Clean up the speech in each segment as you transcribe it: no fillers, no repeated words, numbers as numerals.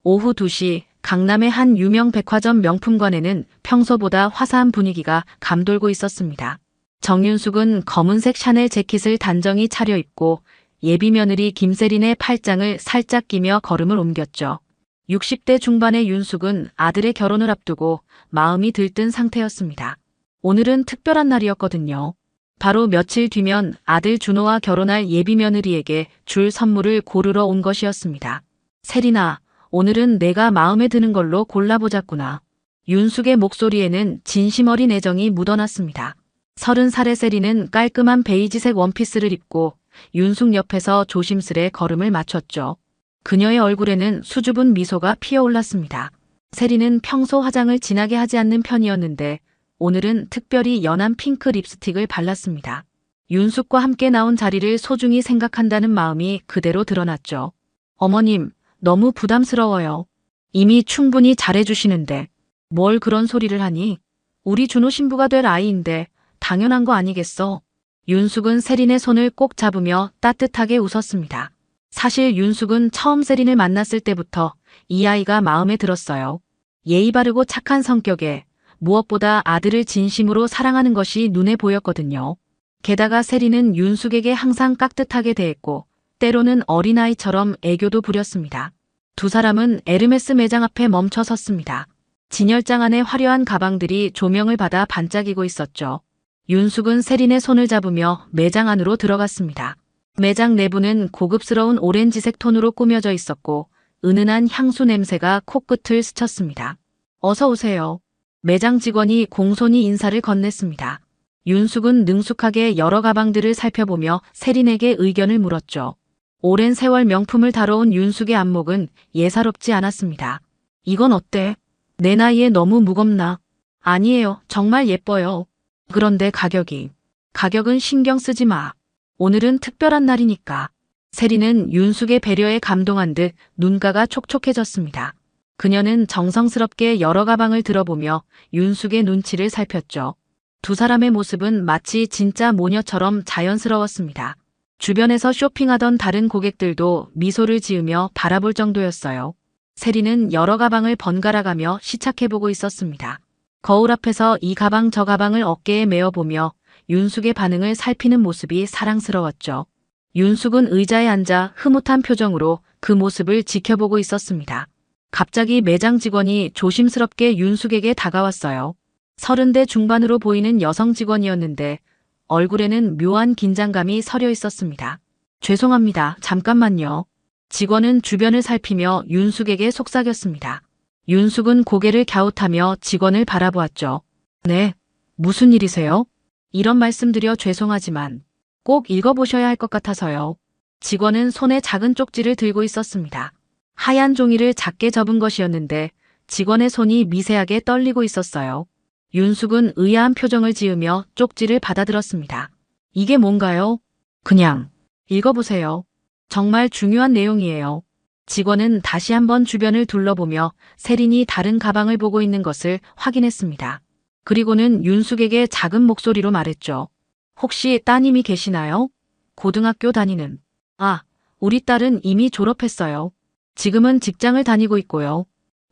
오후 2시 강남의 한 유명 백화점 명품관에는 평소보다 화사한 분위기가 감돌고 있었습니다. 정윤숙은 검은색 샤넬 재킷을 단정히 차려입고 예비 며느리 김세린의 팔짱을 살짝 끼며 걸음을 옮겼죠. 60대 중반의 윤숙은 아들의 결혼을 앞두고 마음이 들뜬 상태였습니다. 오늘은 특별한 날이었거든요. 바로 며칠 뒤면 아들 준호와 결혼할 예비 며느리에게 줄 선물을 고르러 온 것이었습니다. 세린아, 오늘은 내가 마음에 드는 걸로 골라보자꾸나. 윤숙의 목소리에는 진심 어린 애정이 묻어났습니다. 30살의 세린은 깔끔한 베이지색 원피스를 입고 윤숙 옆에서 조심스레 걸음을 맞췄죠. 그녀의 얼굴에는 수줍은 미소가 피어올랐습니다. 세린은 평소 화장을 진하게 하지 않는 편이었는데 오늘은 특별히 연한 핑크 립스틱을 발랐습니다. 윤숙과 함께 나온 자리를 소중히 생각한다는 마음이 그대로 드러났죠. 어머님, 너무 부담스러워요. 이미 충분히 잘해주시는데 뭘 그런 소리를 하니? 우리 준호 신부가 될 아이인데 당연한 거 아니겠어? 윤숙은 세린의 손을 꼭 잡으며 따뜻하게 웃었습니다. 사실 윤숙은 처음 세린을 만났을 때부터 이 아이가 마음에 들었어요. 예의 바르고 착한 성격에 무엇보다 아들을 진심으로 사랑하는 것이 눈에 보였거든요. 게다가 세린은 윤숙에게 항상 깍듯하게 대했고 때로는 어린아이처럼 애교도 부렸습니다. 두 사람은 에르메스 매장 앞에 멈춰 섰습니다. 진열장 안에 화려한 가방들이 조명을 받아 반짝이고 있었죠. 윤숙은 세린의 손을 잡으며 매장 안으로 들어갔습니다. 매장 내부는 고급스러운 오렌지색 톤으로 꾸며져 있었고 은은한 향수 냄새가 코끝을 스쳤습니다. 어서 오세요. 매장 직원이 공손히 인사를 건넸습니다. 윤숙은 능숙하게 여러 가방들을 살펴보며 세린에게 의견을 물었죠. 오랜 세월 명품을 다뤄온 윤숙의 안목은 예사롭지 않았습니다. 이건 어때? 내 나이에 너무 무겁나? 아니에요. 정말 예뻐요. 그런데 가격은 신경 쓰지 마. 오늘은 특별한 날이니까. 세린은 윤숙의 배려에 감동한 듯 눈가가 촉촉해졌습니다. 그녀는 정성스럽게 여러 가방을 들어보며 윤숙의 눈치를 살폈죠. 두 사람의 모습은 마치 진짜 모녀처럼 자연스러웠습니다. 주변에서 쇼핑하던 다른 고객들도 미소를 지으며 바라볼 정도였어요. 세린은 여러 가방을 번갈아가며 시착해보고 있었습니다. 거울 앞에서 이 가방 저 가방을 어깨에 메어보며 윤숙의 반응을 살피는 모습이 사랑스러웠죠. 윤숙은 의자에 앉아 흐뭇한 표정으로 그 모습을 지켜보고 있었습니다. 갑자기 매장 직원이 조심스럽게 윤숙에게 다가왔어요. 30대 중반으로 보이는 여성 직원이었는데 얼굴에는 묘한 긴장감이 서려 있었습니다. 죄송합니다. 잠깐만요. 직원은 주변을 살피며 윤숙에게 속삭였습니다. 윤숙은 고개를 갸웃하며 직원을 바라보았죠. 네, 무슨 일이세요? 이런 말씀드려 죄송하지만 꼭 읽어보셔야 할 것 같아서요. 직원은 손에 작은 쪽지를 들고 있었습니다. 하얀 종이를 작게 접은 것이었는데 직원의 손이 미세하게 떨리고 있었어요. 윤숙은 의아한 표정을 지으며 쪽지를 받아들었습니다. 이게 뭔가요? 그냥 읽어보세요. 정말 중요한 내용이에요. 직원은 다시 한번 주변을 둘러보며 세린이 다른 가방을 보고 있는 것을 확인했습니다. 그리고는 윤숙에게 작은 목소리로 말했죠. 혹시 따님이 계시나요? 고등학교 다니는. 아, 우리 딸은 이미 졸업했어요. 지금은 직장을 다니고 있고요.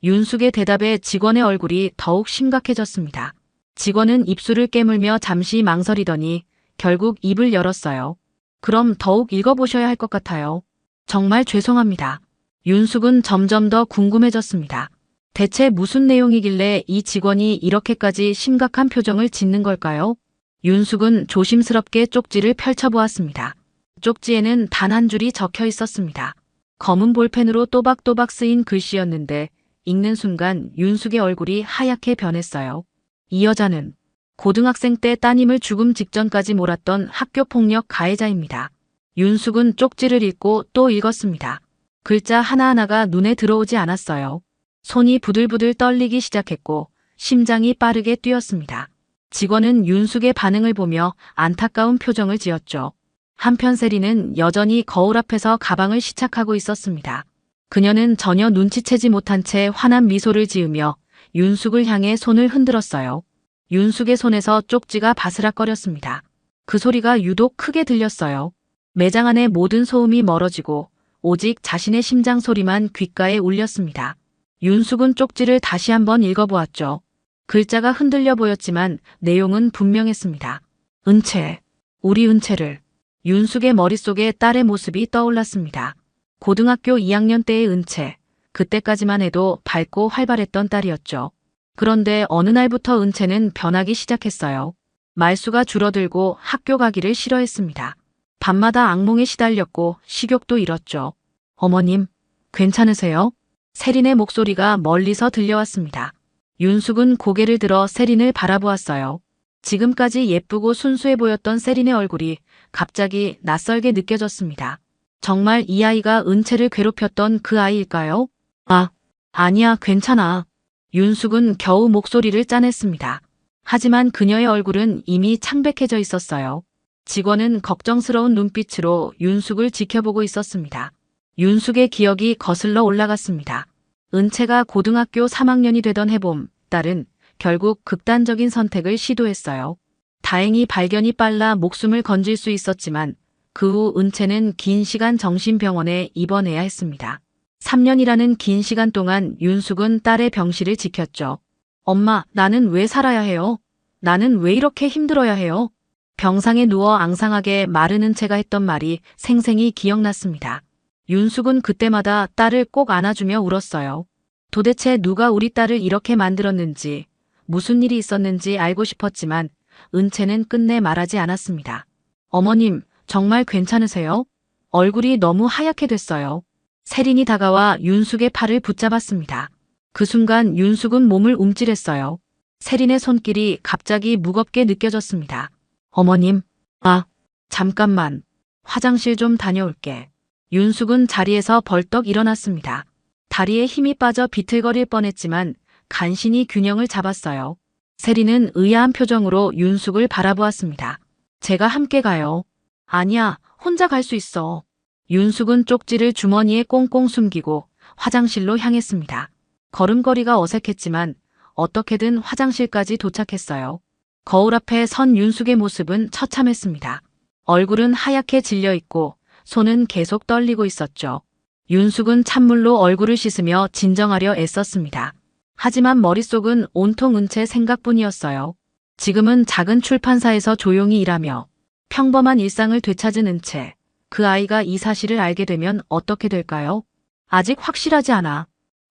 윤숙의 대답에 직원의 얼굴이 더욱 심각해졌습니다. 직원은 입술을 깨물며 잠시 망설이더니 결국 입을 열었어요. 그럼 더욱 읽어보셔야 할 것 같아요. 정말 죄송합니다. 윤숙은 점점 더 궁금해졌습니다. 대체 무슨 내용이길래 이 직원이 이렇게까지 심각한 표정을 짓는 걸까요? 윤숙은 조심스럽게 쪽지를 펼쳐보았습니다. 쪽지에는 단 한 줄이 적혀 있었습니다. 검은 볼펜으로 또박또박 쓰인 글씨였는데 읽는 순간 윤숙의 얼굴이 하얗게 변했어요. 이 여자는 고등학생 때 따님을 죽음 직전까지 몰았던 학교폭력 가해자입니다. 윤숙은 쪽지를 읽고 또 읽었습니다. 글자 하나하나가 눈에 들어오지 않았어요. 손이 부들부들 떨리기 시작했고 심장이 빠르게 뛰었습니다. 직원은 윤숙의 반응을 보며 안타까운 표정을 지었죠. 한편 세린은 여전히 거울 앞에서 가방을 시착하고 있었습니다. 그녀는 전혀 눈치채지 못한 채 환한 미소를 지으며 윤숙을 향해 손을 흔들었어요. 윤숙의 손에서 쪽지가 바스락거렸습니다. 그 소리가 유독 크게 들렸어요. 매장 안의 모든 소음이 멀어지고 오직 자신의 심장 소리만 귓가에 울렸습니다. 윤숙은 쪽지를 다시 한번 읽어보았죠. 글자가 흔들려 보였지만 내용은 분명했습니다. 은채, 우리 은채를. 윤숙의 머릿속에 딸의 모습이 떠올랐습니다. 고등학교 2학년 때의 은채, 그때까지만 해도 밝고 활발했던 딸이었죠. 그런데 어느 날부터 은채는 변하기 시작했어요. 말수가 줄어들고 학교 가기를 싫어했습니다. 밤마다 악몽에 시달렸고 식욕도 잃었죠. 어머님, 괜찮으세요? 세린의 목소리가 멀리서 들려왔습니다. 윤숙은 고개를 들어 세린을 바라보았어요. 지금까지 예쁘고 순수해 보였던 세린의 얼굴이 갑자기 낯설게 느껴졌습니다. 정말 이 아이가 은채를 괴롭혔던 그 아이일까요? 아니야, 괜찮아. 윤숙은 겨우 목소리를 짜냈습니다. 하지만 그녀의 얼굴은 이미 창백해져 있었어요. 직원은 걱정스러운 눈빛으로 윤숙을 지켜보고 있었습니다. 윤숙의 기억이 거슬러 올라갔습니다. 은채가 고등학교 3학년이 되던 해봄, 딸은 결국 극단적인 선택을 시도했어요. 다행히 발견이 빨라 목숨을 건질 수 있었지만 그 후 은채는 긴 시간 정신병원에 입원해야 했습니다. 3년이라는 긴 시간 동안 윤숙은 딸의 병실을 지켰죠. 엄마, 나는 왜 살아야 해요? 나는 왜 이렇게 힘들어야 해요? 병상에 누워 앙상하게 마른 은채가 했던 말이 생생히 기억났습니다. 윤숙은 그때마다 딸을 꼭 안아주며 울었어요. 도대체 누가 우리 딸을 이렇게 만들었는지, 무슨 일이 있었는지 알고 싶었지만 은채는 끝내 말하지 않았습니다. 어머님, 정말 괜찮으세요? 얼굴이 너무 하얗게 됐어요. 세린이 다가와 윤숙의 팔을 붙잡았습니다. 그 순간 윤숙은 몸을 움찔했어요. 세린의 손길이 갑자기 무겁게 느껴졌습니다. 어머님, 잠깐만. 화장실 좀 다녀올게. 윤숙은 자리에서 벌떡 일어났습니다. 다리에 힘이 빠져 비틀거릴 뻔했지만 간신히 균형을 잡았어요. 세린은 의아한 표정으로 윤숙을 바라보았습니다. 제가 함께 가요. 아니야, 혼자 갈 수 있어. 윤숙은 쪽지를 주머니에 꽁꽁 숨기고 화장실로 향했습니다. 걸음걸이가 어색했지만 어떻게든 화장실까지 도착했어요. 거울 앞에 선 윤숙의 모습은 처참했습니다. 얼굴은 하얗게 질려 있고 손은 계속 떨리고 있었죠. 윤숙은 찬물로 얼굴을 씻으며 진정하려 애썼습니다. 하지만 머릿속은 온통 은채 생각뿐이었어요. 지금은 작은 출판사에서 조용히 일하며 평범한 일상을 되찾은 은채. 그 아이가 이 사실을 알게 되면 어떻게 될까요? 아직 확실하지 않아.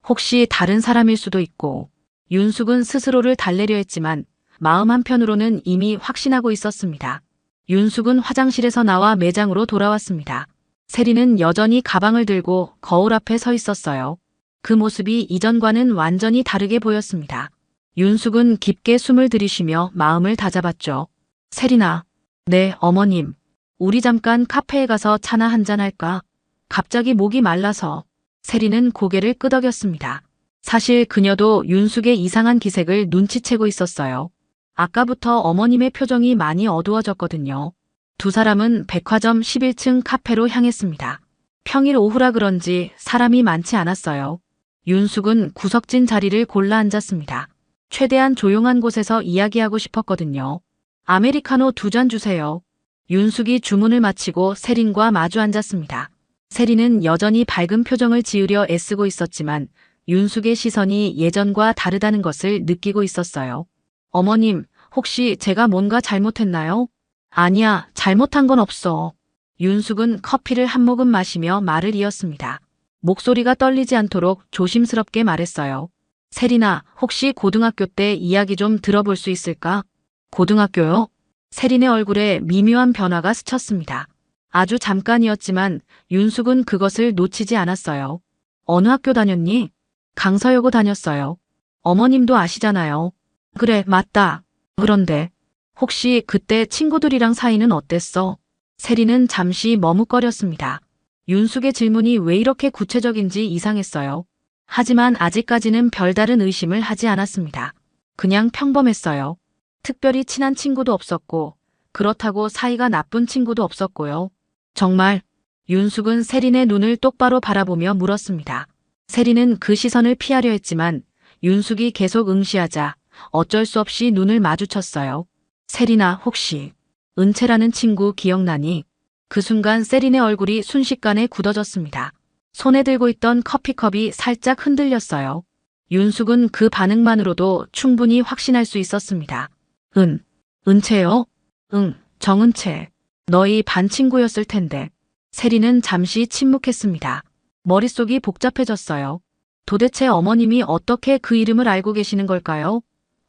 혹시 다른 사람일 수도 있고. 윤숙은 스스로를 달래려 했지만 마음 한편으로는 이미 확신하고 있었습니다. 윤숙은 화장실에서 나와 매장으로 돌아왔습니다. 세린은 여전히 가방을 들고 거울 앞에 서 있었어요. 그 모습이 이전과는 완전히 다르게 보였습니다. 윤숙은 깊게 숨을 들이쉬며 마음을 다잡았죠. 세린아. 네, 어머님. 우리 잠깐 카페에 가서 차나 한잔 할까? 갑자기 목이 말라서. 세린은 고개를 끄덕였습니다. 사실 그녀도 윤숙의 이상한 기색을 눈치채고 있었어요. 아까부터 어머님의 표정이 많이 어두워졌거든요. 두 사람은 백화점 11층 카페로 향했습니다. 평일 오후라 그런지 사람이 많지 않았어요. 윤숙은 구석진 자리를 골라 앉았습니다. 최대한 조용한 곳에서 이야기하고 싶었거든요. 아메리카노 2잔 주세요. 윤숙이 주문을 마치고 세린과 마주 앉았습니다. 세린은 여전히 밝은 표정을 지으려 애쓰고 있었지만 윤숙의 시선이 예전과 다르다는 것을 느끼고 있었어요. 어머님, 혹시 제가 뭔가 잘못했나요? 아니야, 잘못한 건 없어. 윤숙은 커피를 한 모금 마시며 말을 이었습니다. 목소리가 떨리지 않도록 조심스럽게 말했어요. 세린아, 혹시 고등학교 때 이야기 좀 들어볼 수 있을까? 고등학교요? 세린의 얼굴에 미묘한 변화가 스쳤습니다. 아주 잠깐이었지만 윤숙은 그것을 놓치지 않았어요. 어느 학교 다녔니? 강서여고 다녔어요. 어머님도 아시잖아요. 그래, 맞다. 그런데 혹시 그때 친구들이랑 사이는 어땠어? 세린은 잠시 머뭇거렸습니다. 윤숙의 질문이 왜 이렇게 구체적인지 이상했어요. 하지만 아직까지는 별다른 의심을 하지 않았습니다. 그냥 평범했어요. 특별히 친한 친구도 없었고 그렇다고 사이가 나쁜 친구도 없었고요. 정말? 윤숙은 세린의 눈을 똑바로 바라보며 물었습니다. 세린은 그 시선을 피하려 했지만 윤숙이 계속 응시하자 어쩔 수 없이 눈을 마주쳤어요. 세린아, 혹시 은채라는 친구 기억나니? 그 순간 세린의 얼굴이 순식간에 굳어졌습니다. 손에 들고 있던 커피컵이 살짝 흔들렸어요. 윤숙은 그 반응만으로도 충분히 확신할 수 있었습니다. 은채요? 응, 정은채. 너희 반 친구였을 텐데. 세리는 잠시 침묵했습니다. 머릿속이 복잡해졌어요. 도대체 어머님이 어떻게 그 이름을 알고 계시는 걸까요?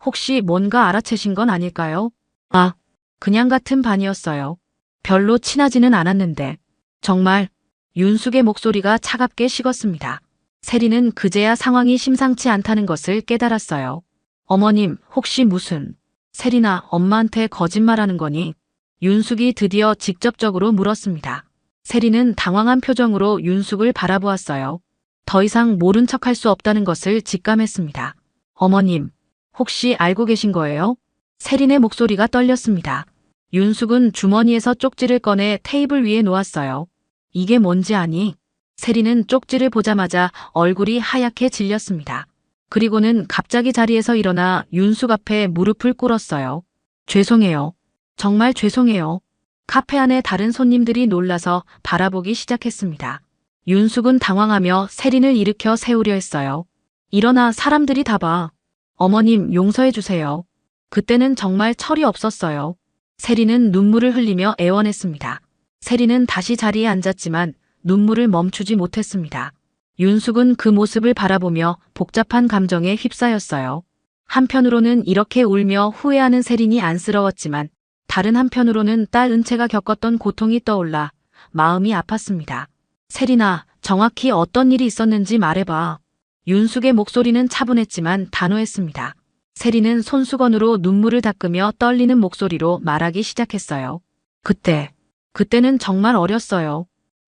혹시 뭔가 알아채신 건 아닐까요? 아, 그냥 같은 반이었어요. 별로 친하지는 않았는데. 정말 윤숙의 목소리가 차갑게 식었습니다. 세리는 그제야 상황이 심상치 않다는 것을 깨달았어요. 어머님, 혹시 무슨 세리나 엄마한테 거짓말하는 거니? 윤숙이 드디어 직접적으로 물었습니다. 세리는 당황한 표정으로 윤숙을 바라보았어요. 더 이상 모른 척할 수 없다는 것을 직감했습니다. 어머님, 혹시 알고 계신 거예요? 세린의 목소리가 떨렸습니다. 윤숙은 주머니에서 쪽지를 꺼내 테이블 위에 놓았어요. 이게 뭔지 아니? 세린은 쪽지를 보자마자 얼굴이 하얗게 질렸습니다. 그리고는 갑자기 자리에서 일어나 윤숙 앞에 무릎을 꿇었어요. 죄송해요. 정말 죄송해요. 카페 안에 다른 손님들이 놀라서 바라보기 시작했습니다. 윤숙은 당황하며 세린을 일으켜 세우려 했어요. 일어나, 사람들이 다 봐. 어머님, 용서해 주세요. 그때는 정말 철이 없었어요. 세린은 눈물을 흘리며 애원했습니다. 세린은 다시 자리에 앉았지만 눈물을 멈추지 못했습니다. 윤숙은 그 모습을 바라보며 복잡한 감정에 휩싸였어요. 한편으로는 이렇게 울며 후회하는 세린이 안쓰러웠지만 다른 한편으로는 딸 은채가 겪었던 고통이 떠올라 마음이 아팠습니다. 세린아, 정확히 어떤 일이 있었는지 말해봐. 윤숙의 목소리는 차분했지만 단호했습니다. 세린은 손수건으로 눈물을 닦으며 떨리는 목소리로 말하기 시작했어요. 그때는 정말 어렸어요.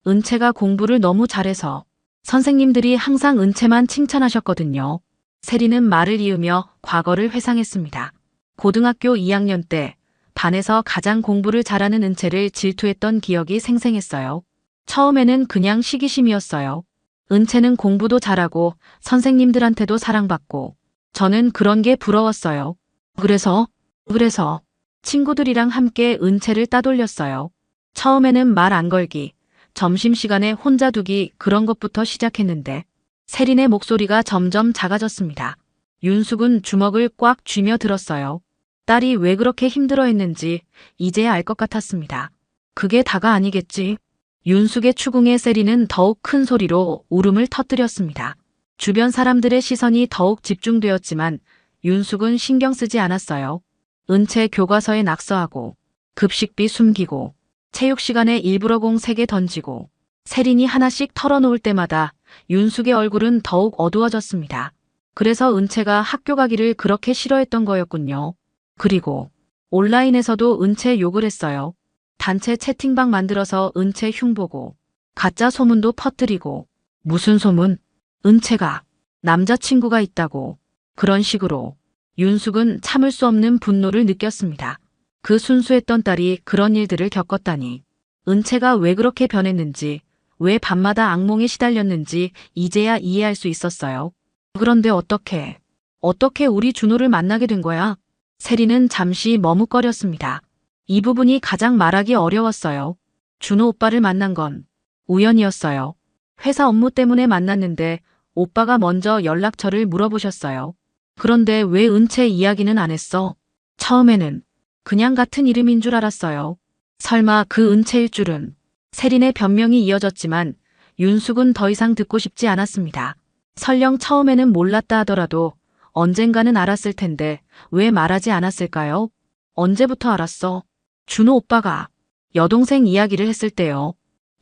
은채가 공부를 너무 잘해서 선생님들이 항상 은채만 칭찬하셨거든요. 세린은 말을 이으며 과거를 회상했습니다. 고등학교 2학년 때 반에서 가장 공부를 잘하는 은채를 질투했던 기억이 생생했어요. 처음에는 그냥 시기심이었어요. 은채는 공부도 잘하고 선생님들한테도 사랑받고 저는 그런 게 부러웠어요. 그래서 친구들이랑 함께 은채를 따돌렸어요. 처음에는 말 안 걸기, 점심시간에 혼자 두기 그런 것부터 시작했는데 세린의 목소리가 점점 작아졌습니다. 윤숙은 주먹을 꽉 쥐며 들었어요. 딸이 왜 그렇게 힘들어했는지 이제야 알 것 같았습니다. 그게 다가 아니겠지. 윤숙의 추궁에 세린은 더욱 큰 소리로 울음을 터뜨렸습니다. 주변 사람들의 시선이 더욱 집중되었지만 윤숙은 신경 쓰지 않았어요. 은채 교과서에 낙서하고 급식비 숨기고 체육 시간에 일부러 공 3개 던지고 세린이 하나씩 털어놓을 때마다 윤숙의 얼굴은 더욱 어두워졌습니다. 그래서 은채가 학교 가기를 그렇게 싫어했던 거였군요. 그리고 온라인에서도 은채 욕을 했어요. 단체 채팅방 만들어서 은채 흉보고 가짜 소문도 퍼뜨리고 무슨 소문? 은채가 남자친구가 있다고 그런 식으로 윤숙은 참을 수 없는 분노를 느꼈습니다. 그 순수했던 딸이 그런 일들을 겪었다니. 은채가 왜 그렇게 변했는지, 왜 밤마다 악몽에 시달렸는지 이제야 이해할 수 있었어요. 그런데 어떻게 우리 준호를 만나게 된 거야? 세린은 잠시 머뭇거렸습니다. 이 부분이 가장 말하기 어려웠어요. 준호 오빠를 만난 건 우연이었어요. 회사 업무 때문에 만났는데 오빠가 먼저 연락처를 물어보셨어요. 그런데 왜 은채 이야기는 안 했어? 처음에는 그냥 같은 이름인 줄 알았어요. 설마 그 은채일 줄은. 세린의 변명이 이어졌지만 윤숙은 더 이상 듣고 싶지 않았습니다. 설령 처음에는 몰랐다 하더라도 언젠가는 알았을 텐데 왜 말하지 않았을까요? 언제부터 알았어? 준호 오빠가 여동생 이야기를 했을 때요.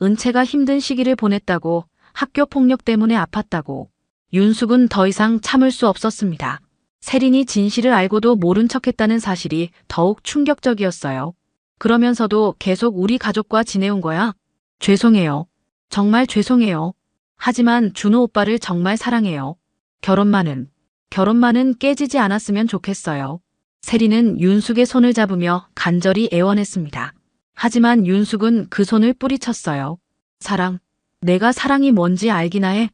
은채가 힘든 시기를 보냈다고, 학교 폭력 때문에 아팠다고. 윤숙은 더 이상 참을 수 없었습니다. 세린이 진실을 알고도 모른 척했다는 사실이 더욱 충격적이었어요. 그러면서도 계속 우리 가족과 지내온 거야? 죄송해요. 정말 죄송해요. 하지만 준호 오빠를 정말 사랑해요. 결혼만은 깨지지 않았으면 좋겠어요. 세린은 윤숙의 손을 잡으며 간절히 애원했습니다. 하지만 윤숙은 그 손을 뿌리쳤어요. 내가 사랑이 뭔지 알기나 해.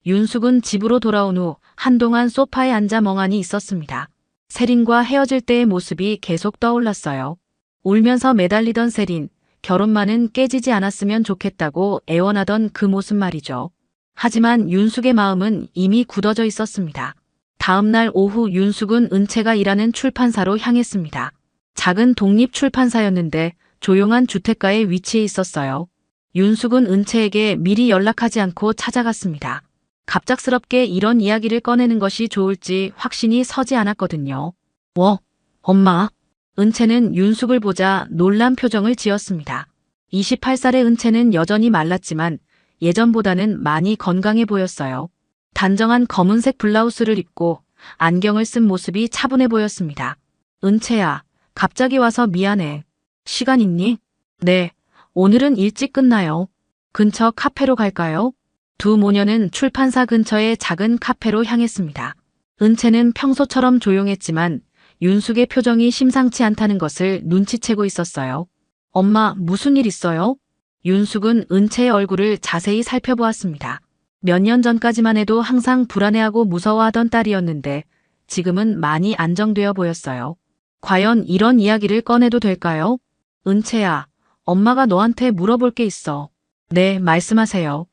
윤숙은 집으로 돌아온 후 한동안 소파에 앉아 멍하니 있었습니다. 세린과 헤어질 때의 모습이 계속 떠올랐어요. 울면서 매달리던 세린, 결혼만은 깨지지 않았으면 좋겠다고 애원하던 그 모습 말이죠. 하지만 윤숙의 마음은 이미 굳어져 있었습니다. 다음 날 오후 윤숙은 은채가 일하는 출판사로 향했습니다. 작은 독립 출판사였는데 조용한 주택가에 위치해 있었어요. 윤숙은 은채에게 미리 연락하지 않고 찾아갔습니다. 갑작스럽게 이런 이야기를 꺼내는 것이 좋을지 확신이 서지 않았거든요. 엄마. 은채는 윤숙을 보자 놀란 표정을 지었습니다. 28살의 은채는 여전히 말랐지만 예전보다는 많이 건강해 보였어요. 단정한 검은색 블라우스를 입고 안경을 쓴 모습이 차분해 보였습니다. 은채야, 갑자기 와서 미안해. 시간 있니? 네, 오늘은 일찍 끝나요. 근처 카페로 갈까요? 두 모녀는 출판사 근처의 작은 카페로 향했습니다. 은채는 평소처럼 조용했지만 윤숙의 표정이 심상치 않다는 것을 눈치채고 있었어요. 엄마, 무슨 일 있어요? 윤숙은 은채의 얼굴을 자세히 살펴보았습니다. 몇 년 전까지만 해도 항상 불안해하고 무서워하던 딸이었는데 지금은 많이 안정되어 보였어요. 과연 이런 이야기를 꺼내도 될까요? 은채야, 엄마가 너한테 물어볼 게 있어. 네, 말씀하세요.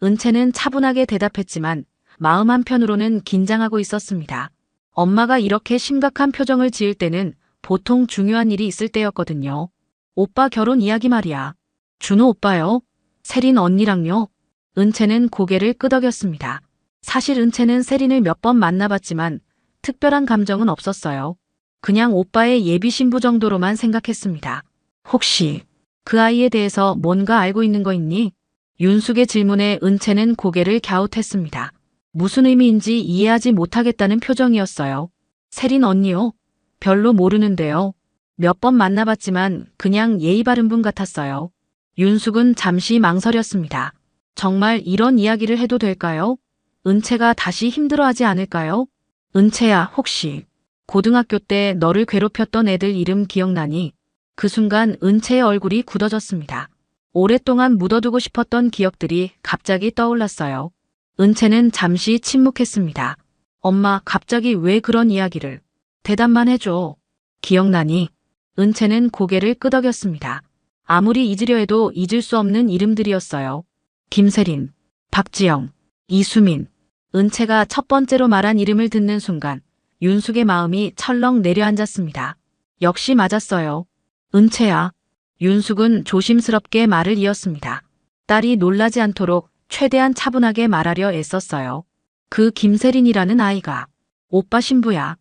은채는 차분하게 대답했지만 마음 한편으로는 긴장하고 있었습니다. 엄마가 이렇게 심각한 표정을 지을 때는 보통 중요한 일이 있을 때였거든요. 오빠 결혼 이야기 말이야. 준호 오빠요? 세린 언니랑요? 은채는 고개를 끄덕였습니다. 사실 은채는 세린을 몇 번 만나봤지만 특별한 감정은 없었어요. 그냥 오빠의 예비 신부 정도로만 생각했습니다. 혹시 그 아이에 대해서 뭔가 알고 있는 거 있니? 윤숙의 질문에 은채는 고개를 갸웃했습니다. 무슨 의미인지 이해하지 못하겠다는 표정이었어요. 세린 언니요? 별로 모르는데요. 몇 번 만나봤지만 그냥 예의 바른 분 같았어요. 윤숙은 잠시 망설였습니다. 정말 이런 이야기를 해도 될까요? 은채가 다시 힘들어하지 않을까요? 은채야, 혹시 고등학교 때 너를 괴롭혔던 애들 이름 기억나니? 그 순간 은채의 얼굴이 굳어졌습니다. 오랫동안 묻어두고 싶었던 기억들이 갑자기 떠올랐어요. 은채는 잠시 침묵했습니다. 엄마, 갑자기 왜 그런 이야기를? 대답만 해줘. 기억나니? 은채는 고개를 끄덕였습니다. 아무리 잊으려 해도 잊을 수 없는 이름들이었어요. 김세린, 박지영, 이수민. 은채가 첫 번째로 말한 이름을 듣는 순간 윤숙의 마음이 철렁 내려앉았습니다. 역시 맞았어요. 은채야. 윤숙은 조심스럽게 말을 이었습니다. 딸이 놀라지 않도록 최대한 차분하게 말하려 애썼어요. 그 김세린이라는 아이가 오빠 신부야.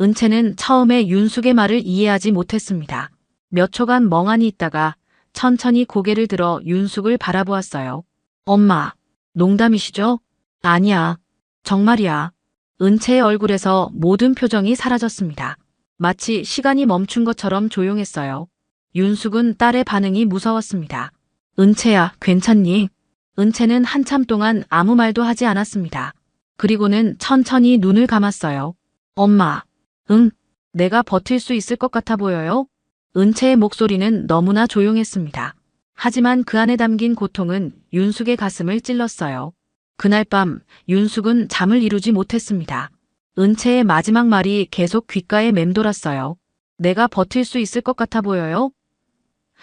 은채는 처음에 윤숙의 말을 이해하지 못했습니다. 몇 초간 멍하니 있다가 천천히 고개를 들어 윤숙을 바라보았어요. 엄마, 농담이시죠? 아니야. 정말이야. 은채의 얼굴에서 모든 표정이 사라졌습니다. 마치 시간이 멈춘 것처럼 조용했어요. 윤숙은 딸의 반응이 무서웠습니다. 은채야, 괜찮니? 은채는 한참 동안 아무 말도 하지 않았습니다. 그리고는 천천히 눈을 감았어요. 엄마, 응, 내가 버틸 수 있을 것 같아 보여요? 은채의 목소리는 너무나 조용했습니다. 하지만 그 안에 담긴 고통은 윤숙의 가슴을 찔렀어요. 그날 밤 윤숙은 잠을 이루지 못했습니다. 은채의 마지막 말이 계속 귓가에 맴돌았어요. 내가 버틸 수 있을 것 같아 보여요?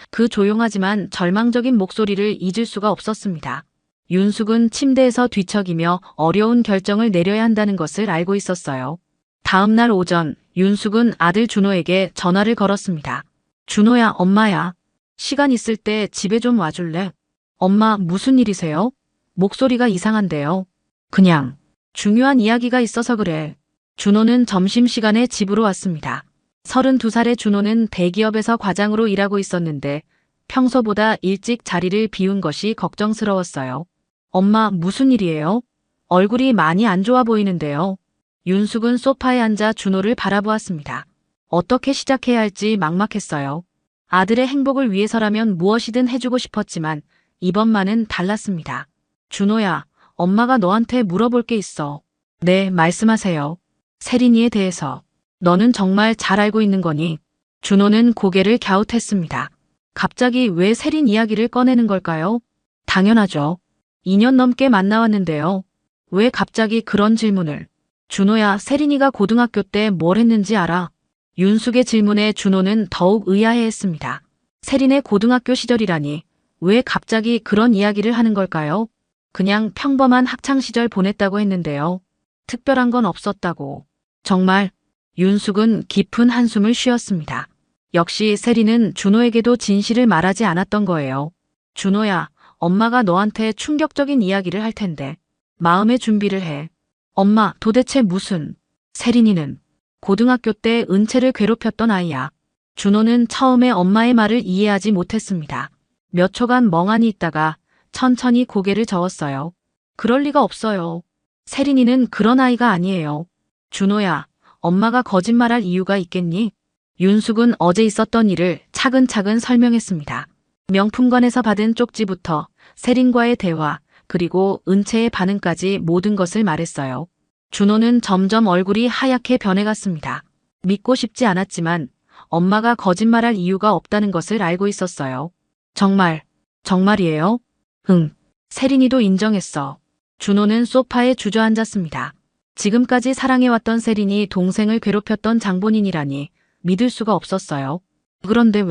그 조용하지만 절망적인 목소리를 잊을 수가 없었습니다. 윤숙은 침대에서 뒤척이며 어려운 결정을 내려야 한다는 것을 알고 있었어요. 다음 날 오전 윤숙은 아들 준호에게 전화를 걸었습니다. 준호야, 엄마야. 시간 있을 때 집에 좀 와줄래? 엄마, 무슨 일이세요? 목소리가 이상한데요. 그냥 중요한 이야기가 있어서 그래. 준호는 점심시간에 집으로 왔습니다. 32살의 준호는 대기업에서 과장으로 일하고 있었는데 평소보다 일찍 자리를 비운 것이 걱정스러웠어요. 엄마, 무슨 일이에요? 얼굴이 많이 안 좋아 보이는데요. 윤숙은 소파에 앉아 준호를 바라보았습니다. 어떻게 시작해야 할지 막막했어요. 아들의 행복을 위해서라면 무엇이든 해주고 싶었지만 이번만은 달랐습니다. 준호야, 엄마가 너한테 물어볼 게 있어. 네, 말씀하세요. 세린이에 대해서. 너는 정말 잘 알고 있는 거니? 준호는 고개를 갸웃했습니다. 갑자기 왜 세린 이야기를 꺼내는 걸까요? 당연하죠. 2년 넘게 만나왔는데요. 왜 갑자기 그런 질문을? 준호야, 세린이가 고등학교 때 뭘 했는지 알아? 윤숙의 질문에 준호는 더욱 의아해했습니다. 세린의 고등학교 시절이라니 왜 갑자기 그런 이야기를 하는 걸까요? 그냥 평범한 학창시절 보냈다고 했는데요. 특별한 건 없었다고. 정말? 윤숙은 깊은 한숨을 쉬었습니다. 역시 세리는 준호에게도 진실을 말하지 않았던 거예요. 준호야, 엄마가 너한테 충격적인 이야기를 할 텐데 마음의 준비를 해. 엄마, 도대체 무슨? 세린이는 고등학교 때 은채를 괴롭혔던 아이야. 준호는 처음에 엄마의 말을 이해하지 못했습니다. 몇 초간 멍하니 있다가 천천히 고개를 저었어요. 그럴 리가 없어요. 세린이는 그런 아이가 아니에요. 준호야, 엄마가 거짓말할 이유가 있겠니? 윤숙은 어제 있었던 일을 차근차근 설명했습니다. 명품관에서 받은 쪽지부터 세린과의 대화, 그리고 은채의 반응까지 모든 것을 말했어요. 준호는 점점 얼굴이 하얗게 변해갔습니다. 믿고 싶지 않았지만 엄마가 거짓말할 이유가 없다는 것을 알고 있었어요. 정말이에요? 응. 세린이도 인정했어. 준호는 소파에 주저앉았습니다. 지금까지 사랑해왔던 세린이 동생을 괴롭혔던 장본인이라니 믿을 수가 없었어요. 그런데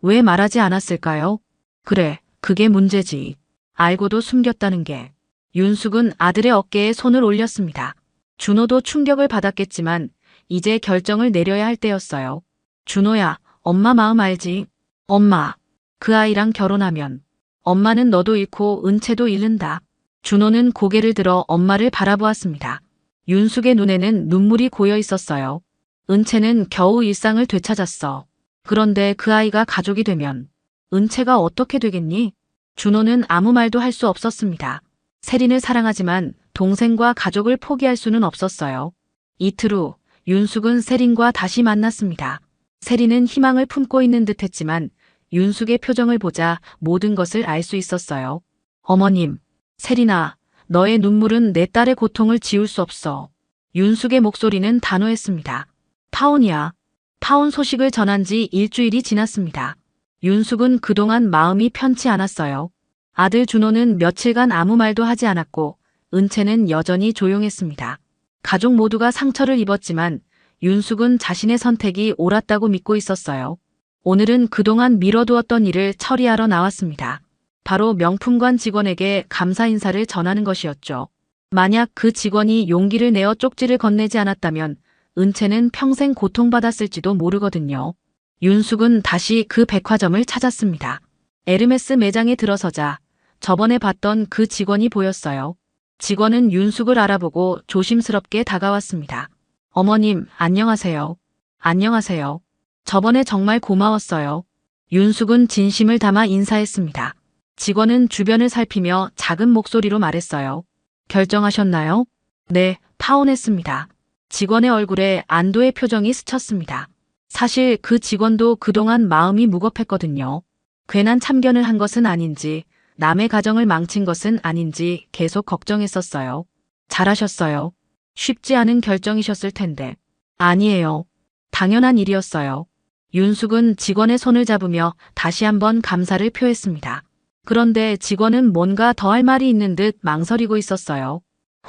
왜 말하지 않았을까요? 그래, 그게 문제지. 알고도 숨겼다는 게. 윤숙은 아들의 어깨에 손을 올렸습니다. 준호도 충격을 받았겠지만 이제 결정을 내려야 할 때였어요. 준호야, 엄마 마음 알지? 엄마, 그 아이랑 결혼하면 엄마는 너도 잃고 은채도 잃는다. 준호는 고개를 들어 엄마를 바라보았습니다. 윤숙의 눈에는 눈물이 고여 있었어요. 은채는 겨우 일상을 되찾았어. 그런데 그 아이가 가족이 되면 은채가 어떻게 되겠니? 준호는 아무 말도 할 수 없었습니다. 세린을 사랑하지만 동생과 가족을 포기할 수는 없었어요. 이틀 후 윤숙은 세린과 다시 만났습니다. 세린은 희망을 품고 있는 듯 했지만 윤숙의 표정을 보자 모든 것을 알 수 있었어요. 어머님, 세린아, 너의 눈물은 내 딸의 고통을 지울 수 없어. 윤숙의 목소리는 단호했습니다. 파혼이야. 파혼 소식을 전한 지 일주일이 지났습니다. 윤숙은 그동안 마음이 편치 않았어요. 아들 준호는 며칠간 아무 말도 하지 않았고 은채는 여전히 조용했습니다. 가족 모두가 상처를 입었지만 윤숙은 자신의 선택이 옳았다고 믿고 있었어요. 오늘은 그동안 미뤄두었던 일을 처리하러 나왔습니다. 바로 명품관 직원에게 감사 인사를 전하는 것이었죠. 만약 그 직원이 용기를 내어 쪽지를 건네지 않았다면 은채는 평생 고통받았을지도 모르거든요. 윤숙은 다시 그 백화점을 찾았습니다. 에르메스 매장에 들어서자 저번에 봤던 그 직원이 보였어요. 직원은 윤숙을 알아보고 조심스럽게 다가왔습니다. 어머님, 안녕하세요. 안녕하세요. 저번에 정말 고마웠어요. 윤숙은 진심을 담아 인사했습니다. 직원은 주변을 살피며 작은 목소리로 말했어요. 결정하셨나요? 네, 파혼했습니다. 직원의 얼굴에 안도의 표정이 스쳤습니다. 사실 그 직원도 그동안 마음이 무겁했거든요. 괜한 참견을 한 것은 아닌지, 남의 가정을 망친 것은 아닌지 계속 걱정했었어요. 잘하셨어요. 쉽지 않은 결정이셨을 텐데. 아니에요. 당연한 일이었어요. 윤숙은 직원의 손을 잡으며 다시 한번 감사를 표했습니다. 그런데 직원은 뭔가 더 할 말이 있는 듯 망설이고 있었어요.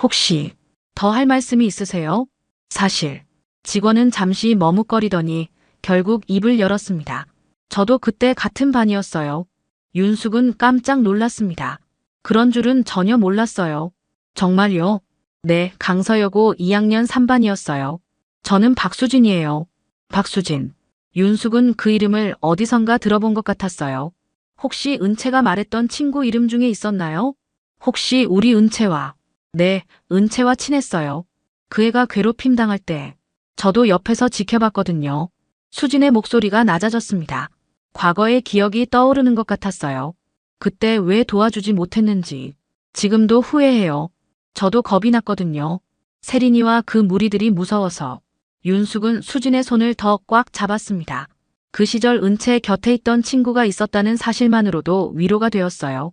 혹시 더 할 말씀이 있으세요? 사실. 직원은 잠시 머뭇거리더니 결국 입을 열었습니다. 저도 그때 같은 반이었어요. 윤숙은 깜짝 놀랐습니다. 그런 줄은 전혀 몰랐어요. 정말요? 네, 강서여고 2학년 3반이었어요. 저는 박수진이에요. 박수진. 윤숙은 그 이름을 어디선가 들어본 것 같았어요. 혹시 은채가 말했던 친구 이름 중에 있었나요? 혹시 우리 은채와? 네, 은채와 친했어요. 그 애가 괴롭힘 당할 때 저도 옆에서 지켜봤거든요. 수진의 목소리가 낮아졌습니다. 과거의 기억이 떠오르는 것 같았어요. 그때 왜 도와주지 못했는지 지금도 후회해요. 저도 겁이 났거든요. 세린이와 그 무리들이 무서워서. 윤숙은 수진의 손을 더 꽉 잡았습니다. 그 시절 은채 곁에 있던 친구가 있었다는 사실만으로도 위로가 되었어요.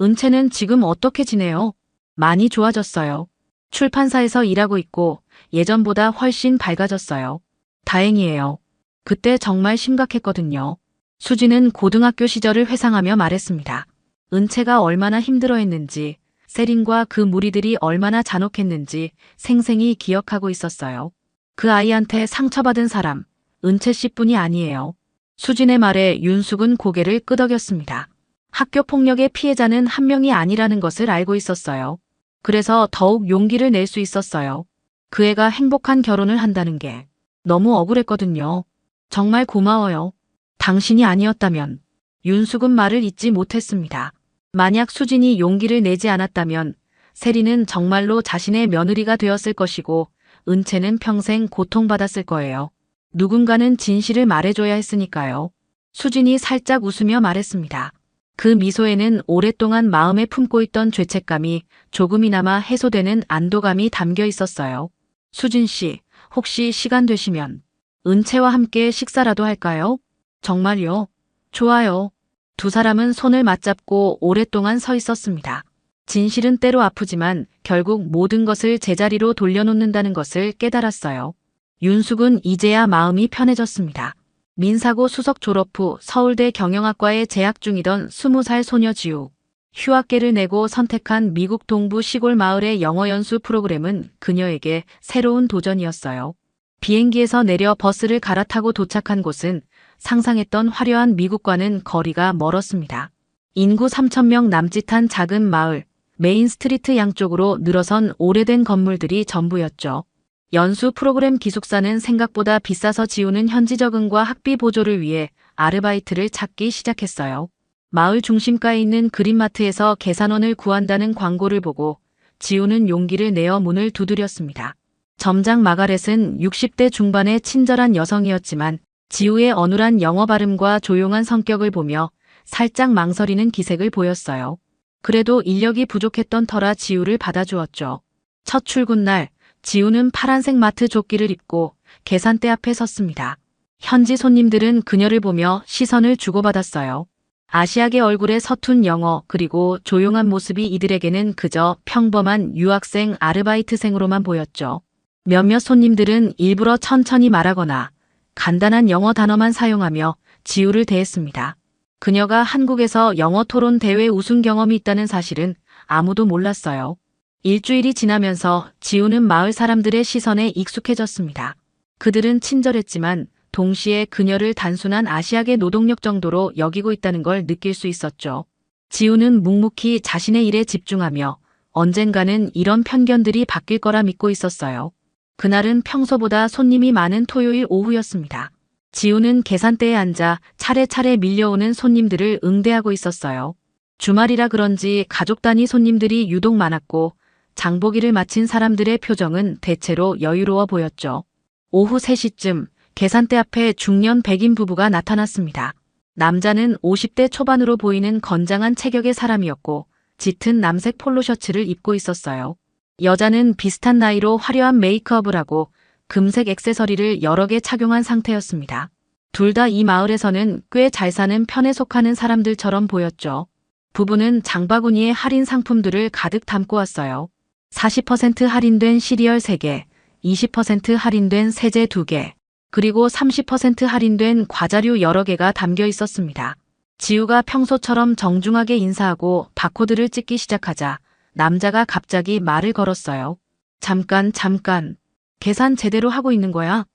은채는 지금 어떻게 지내요? 많이 좋아졌어요. 출판사에서 일하고 있고 예전보다 훨씬 밝아졌어요. 다행이에요. 그때 정말 심각했거든요. 수진은 고등학교 시절을 회상하며 말했습니다. 은채가 얼마나 힘들어했는지, 세린과 그 무리들이 얼마나 잔혹했는지 생생히 기억하고 있었어요. 그 아이한테 상처받은 사람, 은채 씨뿐이 아니에요. 수진의 말에 윤숙은 고개를 끄덕였습니다. 학교 폭력의 피해자는 한 명이 아니라는 것을 알고 있었어요. 그래서 더욱 용기를 낼 수 있었어요. 그 애가 행복한 결혼을 한다는 게 너무 억울했거든요. 정말 고마워요. 당신이 아니었다면. 윤숙은 말을 잇지 못했습니다. 만약 수진이 용기를 내지 않았다면 세리는 정말로 자신의 며느리가 되었을 것이고 은채는 평생 고통받았을 거예요. 누군가는 진실을 말해줘야 했으니까요. 수진이 살짝 웃으며 말했습니다. 그 미소에는 오랫동안 마음에 품고 있던 죄책감이 조금이나마 해소되는 안도감이 담겨 있었어요. 수진 씨, 혹시 시간 되시면 은채와 함께 식사라도 할까요? 정말요? 좋아요. 두 사람은 손을 맞잡고 오랫동안 서 있었습니다. 진실은 때로 아프지만 결국 모든 것을 제자리로 돌려놓는다는 것을 깨달았어요. 윤숙은 이제야 마음이 편해졌습니다. 민사고 수석 졸업 후 서울대 경영학과에 재학 중이던 20살 소녀 지우. 휴학계를 내고 선택한 미국 동부 시골 마을의 영어 연수 프로그램은 그녀에게 새로운 도전이었어요. 비행기에서 내려 버스를 갈아타고 도착한 곳은 상상했던 화려한 미국과는 거리가 멀었습니다. 인구 3,000명 남짓한 작은 마을, 메인 스트리트 양쪽으로 늘어선 오래된 건물들이 전부였죠. 연수 프로그램 기숙사는 생각보다 비싸서 지우는 현지 적응과 학비 보조를 위해 아르바이트를 찾기 시작했어요. 마을 중심가에 있는 그린마트에서 계산원을 구한다는 광고를 보고 지우는 용기를 내어 문을 두드렸습니다. 점장 마가렛은 60대 중반의 친절한 여성이었지만 지우의 어눌한 영어 발음과 조용한 성격을 보며 살짝 망설이는 기색을 보였어요. 그래도 인력이 부족했던 터라 지우를 받아주었죠. 첫 출근 날 지우는 파란색 마트 조끼를 입고 계산대 앞에 섰습니다. 현지 손님들은 그녀를 보며 시선을 주고받았어요. 아시아계 얼굴에 서툰 영어 그리고 조용한 모습이 이들에게는 그저 평범한 유학생 아르바이트생으로만 보였죠. 몇몇 손님들은 일부러 천천히 말하거나 간단한 영어 단어만 사용하며 지우를 대했습니다. 그녀가 한국에서 영어 토론 대회 우승 경험이 있다는 사실은 아무도 몰랐어요. 일주일이 지나면서 지우는 마을 사람들의 시선에 익숙해졌습니다. 그들은 친절했지만 동시에 그녀를 단순한 아시아계 노동력 정도로 여기고 있다는 걸 느낄 수 있었죠. 지우는 묵묵히 자신의 일에 집중하며 언젠가는 이런 편견들이 바뀔 거라 믿고 있었어요. 그날은 평소보다 손님이 많은 토요일 오후였습니다. 지우는 계산대에 앉아 차례차례 밀려오는 손님들을 응대하고 있었어요. 주말이라 그런지 가족 단위 손님들이 유독 많았고 장보기를 마친 사람들의 표정은 대체로 여유로워 보였죠. 오후 3시쯤 계산대 앞에 중년 백인 부부가 나타났습니다. 남자는 50대 초반으로 보이는 건장한 체격의 사람이었고 짙은 남색 폴로 셔츠를 입고 있었어요. 여자는 비슷한 나이로 화려한 메이크업을 하고 금색 액세서리를 여러 개 착용한 상태였습니다. 둘 다 이 마을에서는 꽤 잘 사는 편에 속하는 사람들처럼 보였죠. 부부는 장바구니에 할인 상품들을 가득 담고 왔어요. 40% 할인된 시리얼 3개, 20% 할인된 세제 2개, 그리고 30% 할인된 과자류 여러 개가 담겨 있었습니다. 지우가 평소처럼 정중하게 인사하고 바코드를 찍기 시작하자 남자가 갑자기 말을 걸었어요. 잠깐. 계산 제대로 하고 있는 거야?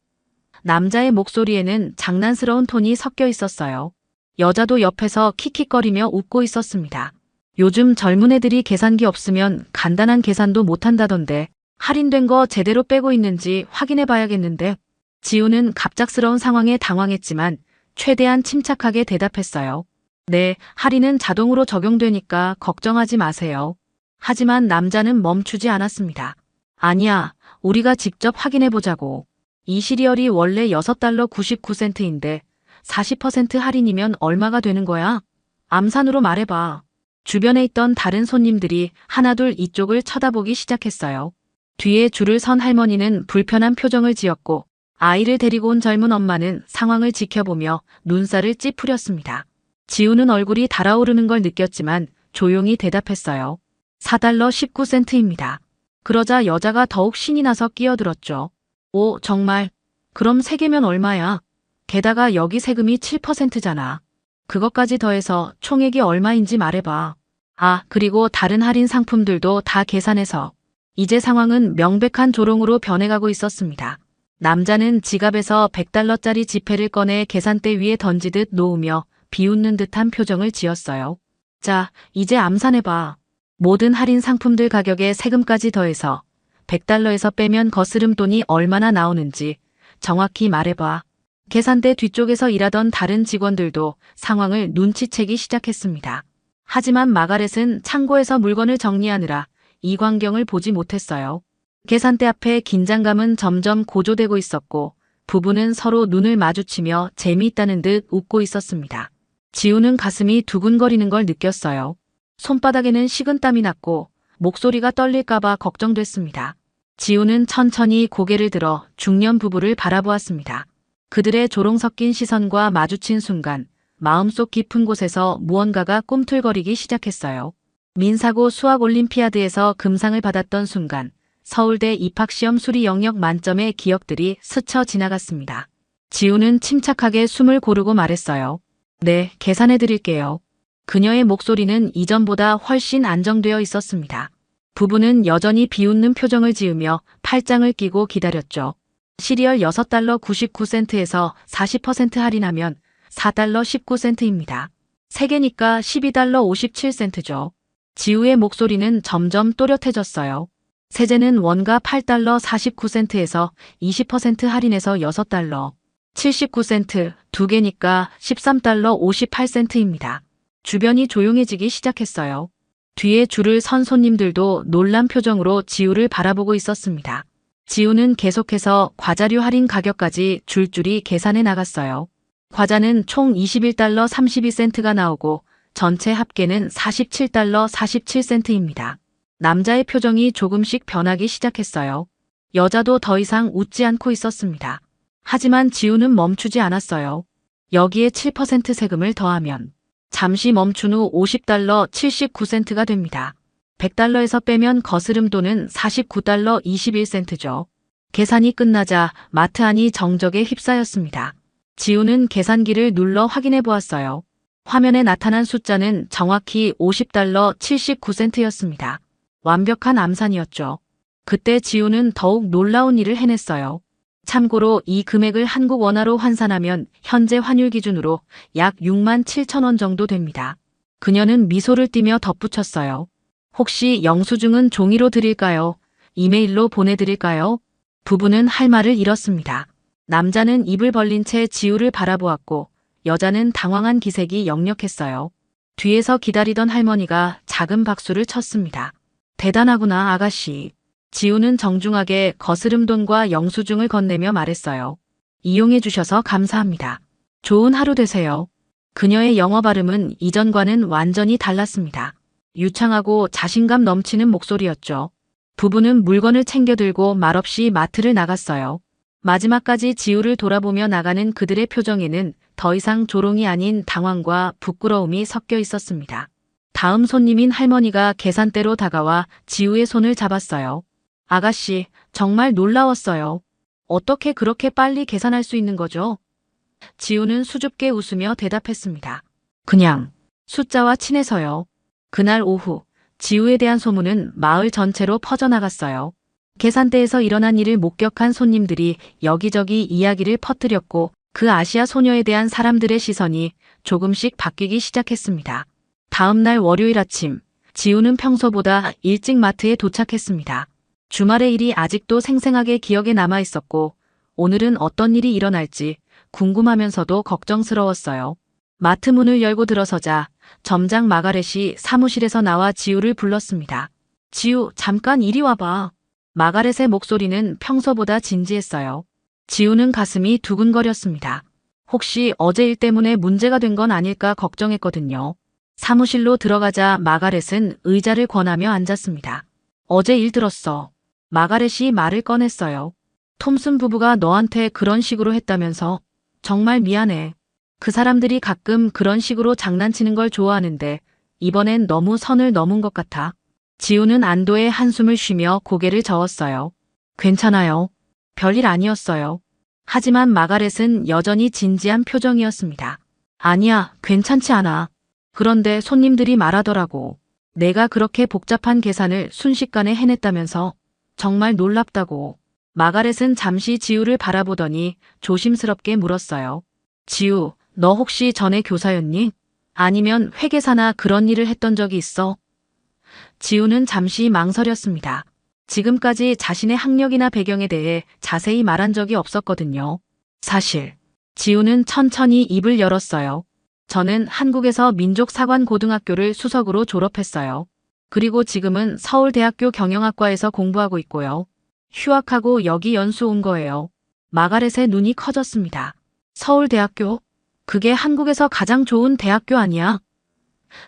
남자의 목소리에는 장난스러운 톤이 섞여 있었어요. 여자도 옆에서 킥킥거리며 웃고 있었습니다. 요즘 젊은 애들이 계산기 없으면 간단한 계산도 못한다던데 할인된 거 제대로 빼고 있는지 확인해 봐야겠는데. 지우는 갑작스러운 상황에 당황했지만 최대한 침착하게 대답했어요. 네, 할인은 자동으로 적용되니까 걱정하지 마세요. 하지만 남자는 멈추지 않았습니다. 아니야, 우리가 직접 확인해 보자고. 이 시리얼이 원래 $6 99센트인데 40% 할인이면 얼마가 되는 거야? 암산으로 말해봐. 주변에 있던 다른 손님들이 하나둘 이쪽을 쳐다보기 시작했어요. 뒤에 줄을 선 할머니는 불편한 표정을 지었고 아이를 데리고 온 젊은 엄마는 상황을 지켜보며 눈살을 찌푸렸습니다. 지우는 얼굴이 달아오르는 걸 느꼈지만 조용히 대답했어요. $4 19센트입니다. 그러자 여자가 더욱 신이 나서 끼어들었죠. 오, 정말? 그럼 3개면 얼마야? 게다가 여기 세금이 7%잖아. 그것까지 더해서 총액이 얼마인지 말해봐. 아, 그리고 다른 할인 상품들도 다 계산해서. 이제 상황은 명백한 조롱으로 변해가고 있었습니다. 남자는 지갑에서 $100짜리 지폐를 꺼내 계산대 위에 던지듯 놓으며 비웃는 듯한 표정을 지었어요. 자, 이제 암산해봐. 모든 할인 상품들 가격에 세금까지 더해서 100달러에서 빼면 거스름 돈이 얼마나 나오는지 정확히 말해봐. 계산대 뒤쪽에서 일하던 다른 직원들도 상황을 눈치채기 시작했습니다. 하지만 마가렛은 창고에서 물건을 정리하느라 이 광경을 보지 못했어요. 계산대 앞에 긴장감은 점점 고조되고 있었고 부부는 서로 눈을 마주치며 재미있다는 듯 웃고 있었습니다. 지우는 가슴이 두근거리는 걸 느꼈어요. 손바닥에는 식은땀이 났고 목소리가 떨릴까봐 걱정됐습니다. 지우는 천천히 고개를 들어 중년 부부를 바라보았습니다. 그들의 조롱 섞인 시선과 마주친 순간 마음속 깊은 곳에서 무언가가 꿈틀거리기 시작했어요. 민사고 수학올림피아드에서 금상을 받았던 순간 서울대 입학시험 수리 영역 만점의 기억들이 스쳐 지나갔습니다. 지우는 침착하게 숨을 고르고 말했어요. 네, 계산해 드릴게요. 그녀의 목소리는 이전보다 훨씬 안정되어 있었습니다. 부부는 여전히 비웃는 표정을 지으며 팔짱을 끼고 기다렸죠. 시리얼 6달러 99센트에서 40% 할인하면 4달러 19센트입니다. 3개니까 12달러 57센트죠. 지우의 목소리는 점점 또렷해졌어요. 세제는 원가 8달러 49센트에서 20% 할인해서 6달러 79센트, 2개니까 13달러 58센트입니다. 주변이 조용해지기 시작했어요. 뒤에 줄을 선 손님들도 놀란 표정으로 지우를 바라보고 있었습니다. 지우는 계속해서 과자류 할인 가격까지 줄줄이 계산해 나갔어요. 과자는 총 21달러 32센트가 나오고 전체 합계는 47달러 47센트입니다. 남자의 표정이 조금씩 변하기 시작했어요. 여자도 더 이상 웃지 않고 있었습니다. 하지만 지우는 멈추지 않았어요. 여기에 7% 세금을 더하면 잠시 멈춘 후 50달러 79센트가 됩니다. 100달러에서 빼면 거스름 돈은 49달러 21센트죠. 계산이 끝나자 마트 안이 정적에 휩싸였습니다. 지우는 계산기를 눌러 확인해 보았어요. 화면에 나타난 숫자는 정확히 50달러 79센트였습니다. 완벽한 암산이었죠. 그때 지우는 더욱 놀라운 일을 해냈어요. 참고로 이 금액을 한국 원화로 환산하면 현재 환율 기준으로 약 6만 7천 원 정도 됩니다. 그녀는 미소를 띠며 덧붙였어요. 혹시 영수증은 종이로 드릴까요? 이메일로 보내드릴까요? 부부는 할 말을 잃었습니다. 남자는 입을 벌린 채 지우를 바라보았고 여자는 당황한 기색이 역력했어요. 뒤에서 기다리던 할머니가 작은 박수를 쳤습니다. 대단하구나, 아가씨. 지우는 정중하게 거스름돈과 영수증을 건네며 말했어요. 이용해 주셔서 감사합니다. 좋은 하루 되세요. 그녀의 영어 발음은 이전과는 완전히 달랐습니다. 유창하고 자신감 넘치는 목소리였죠. 부부는 물건을 챙겨 들고 말없이 마트를 나갔어요. 마지막까지 지우를 돌아보며 나가는 그들의 표정에는 더 이상 조롱이 아닌 당황과 부끄러움이 섞여 있었습니다. 다음 손님인 할머니가 계산대로 다가와 지우의 손을 잡았어요. 아가씨, 정말 놀라웠어요. 어떻게 그렇게 빨리 계산할 수 있는 거죠? 지우는 수줍게 웃으며 대답했습니다. 그냥 숫자와 친해서요. 그날 오후 지우에 대한 소문은 마을 전체로 퍼져나갔어요. 계산대에서 일어난 일을 목격한 손님들이 여기저기 이야기를 퍼뜨렸고 그 아시아 소녀에 대한 사람들의 시선이 조금씩 바뀌기 시작했습니다. 다음 날 월요일 아침, 지우는 평소보다 일찍 마트에 도착했습니다. 주말의 일이 아직도 생생하게 기억에 남아 있었고 오늘은 어떤 일이 일어날지 궁금하면서도 걱정스러웠어요. 마트 문을 열고 들어서자 점장 마가렛이 사무실에서 나와 지우를 불렀습니다. 지우, 잠깐 이리 와봐. 마가렛의 목소리는 평소보다 진지했어요. 지우는 가슴이 두근거렸습니다. 혹시 어제 일 때문에 문제가 된 건 아닐까 걱정했거든요. 사무실로 들어가자 마가렛은 의자를 권하며 앉았습니다. 어제 일 들었어. 마가렛이 말을 꺼냈어요. 톰슨 부부가 너한테 그런 식으로 했다면서. 정말 미안해. 그 사람들이 가끔 그런 식으로 장난치는 걸 좋아하는데 이번엔 너무 선을 넘은 것 같아. 지우는 안도의 한숨을 쉬며 고개를 저었어요. 괜찮아요. 별일 아니었어요. 하지만 마가렛은 여전히 진지한 표정이었습니다. 아니야, 괜찮지 않아. 그런데 손님들이 말하더라고. 내가 그렇게 복잡한 계산을 순식간에 해냈다면서. 정말 놀랍다고. 마가렛은 잠시 지우를 바라보더니 조심스럽게 물었어요. 지우, 너 혹시 전에 교사였니? 아니면 회계사나 그런 일을 했던 적이 있어? 지우는 잠시 망설였습니다. 지금까지 자신의 학력이나 배경에 대해 자세히 말한 적이 없었거든요. 사실, 지우는 천천히 입을 열었어요. 저는 한국에서 민족사관고등학교를 수석으로 졸업했어요. 그리고 지금은 서울대학교 경영학과에서 공부하고 있고요. 휴학하고 여기 연수 온 거예요. 마가렛의 눈이 커졌습니다. 서울대학교? 그게 한국에서 가장 좋은 대학교 아니야?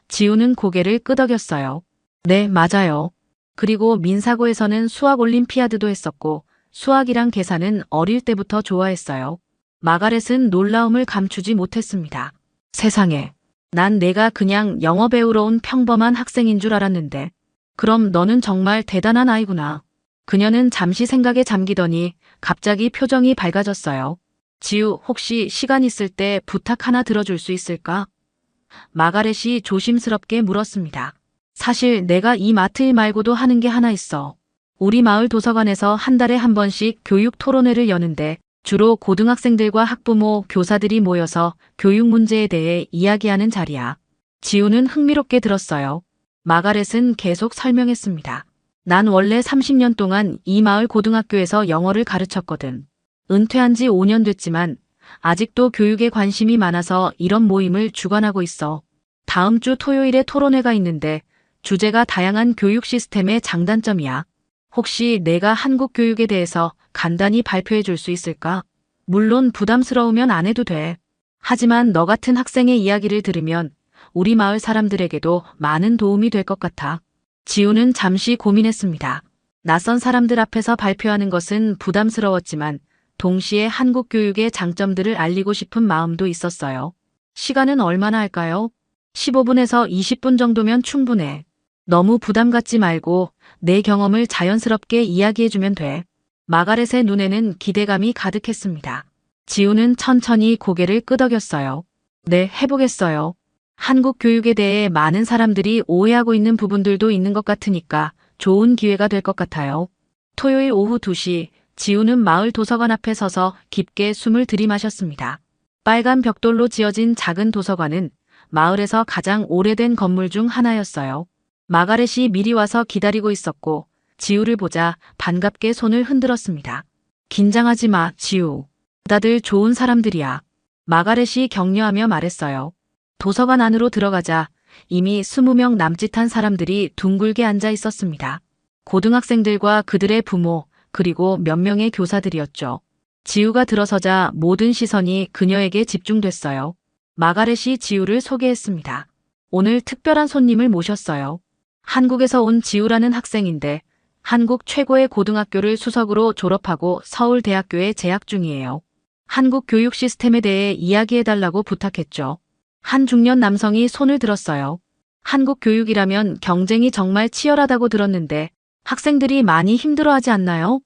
지우는 고개를 끄덕였어요. 네, 맞아요. 그리고 민사고에서는 수학 올림피아드도 했었고 수학이랑 계산은 어릴 때부터 좋아했어요. 마가렛은 놀라움을 감추지 못했습니다. 세상에, 난 내가 그냥 영어 배우러 온 평범한 학생인 줄 알았는데. 그럼 너는 정말 대단한 아이구나. 그녀는 잠시 생각에 잠기더니 갑자기 표정이 밝아졌어요. 지우, 혹시 시간 있을 때 부탁 하나 들어줄 수 있을까? 마가렛이 조심스럽게 물었습니다. 사실 내가 이 마트 일 말고도 하는 게 하나 있어. 우리 마을 도서관에서 한 달에 한 번씩 교육 토론회를 여는데 주로 고등학생들과 학부모, 교사들이 모여서 교육 문제에 대해 이야기하는 자리야. 지우는 흥미롭게 들었어요. 마가렛은 계속 설명했습니다. 난 원래 30년 동안 이 마을 고등학교에서 영어를 가르쳤거든. 은퇴한 지 5년 됐지만 아직도 교육에 관심이 많아서 이런 모임을 주관하고 있어. 다음 주 토요일에 토론회가 있는데 주제가 다양한 교육 시스템의 장단점이야. 혹시 내가 한국 교육에 대해서 간단히 발표해 줄 수 있을까? 물론 부담스러우면 안 해도 돼. 하지만 너 같은 학생의 이야기를 들으면 우리 마을 사람들에게도 많은 도움이 될 것 같아. 지우는 잠시 고민했습니다. 낯선 사람들 앞에서 발표하는 것은 부담스러웠지만 동시에 한국 교육의 장점들을 알리고 싶은 마음도 있었어요. 시간은 얼마나 할까요? 15분에서 20분 정도면 충분해. 너무 부담 갖지 말고 내 경험을 자연스럽게 이야기해주면 돼. 마가렛의 눈에는 기대감이 가득했습니다. 지우는 천천히 고개를 끄덕였어요. 네, 해보겠어요. 한국 교육에 대해 많은 사람들이 오해하고 있는 부분들도 있는 것 같으니까 좋은 기회가 될 것 같아요. 토요일 오후 2시, 지우는 마을 도서관 앞에 서서 깊게 숨을 들이마셨습니다. 빨간 벽돌로 지어진 작은 도서관은 마을에서 가장 오래된 건물 중 하나였어요. 마가렛이 미리 와서 기다리고 있었고 지우를 보자 반갑게 손을 흔들었습니다. 긴장하지 마, 지우. 다들 좋은 사람들이야. 마가렛이 격려하며 말했어요. 도서관 안으로 들어가자 이미 20명 남짓한 사람들이 둥글게 앉아 있었습니다. 고등학생들과 그들의 부모, 그리고 몇 명의 교사들이었죠. 지우가 들어서자 모든 시선이 그녀에게 집중됐어요. 마가렛이 지우를 소개했습니다. 오늘 특별한 손님을 모셨어요. 한국에서 온 지우라는 학생인데 한국 최고의 고등학교를 수석으로 졸업하고 서울대학교에 재학 중이에요. 한국 교육 시스템에 대해 이야기해달라고 부탁했죠. 한 중년 남성이 손을 들었어요. 한국 교육이라면 경쟁이 정말 치열하다고 들었는데 학생들이 많이 힘들어하지 않나요?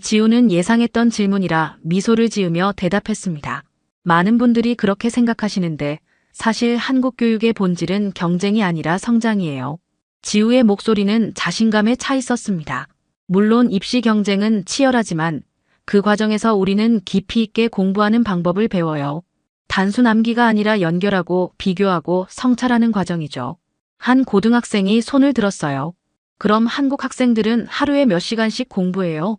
지우는 예상했던 질문이라 미소를 지으며 대답했습니다. 많은 분들이 그렇게 생각하시는데 사실 한국 교육의 본질은 경쟁이 아니라 성장이에요. 지우의 목소리는 자신감에 차 있었습니다. 물론 입시 경쟁은 치열하지만 그 과정에서 우리는 깊이 있게 공부하는 방법을 배워요. 단순 암기가 아니라 연결하고 비교하고 성찰하는 과정이죠. 한 고등학생이 손을 들었어요. 그럼 한국 학생들은 하루에 몇 시간씩 공부해요?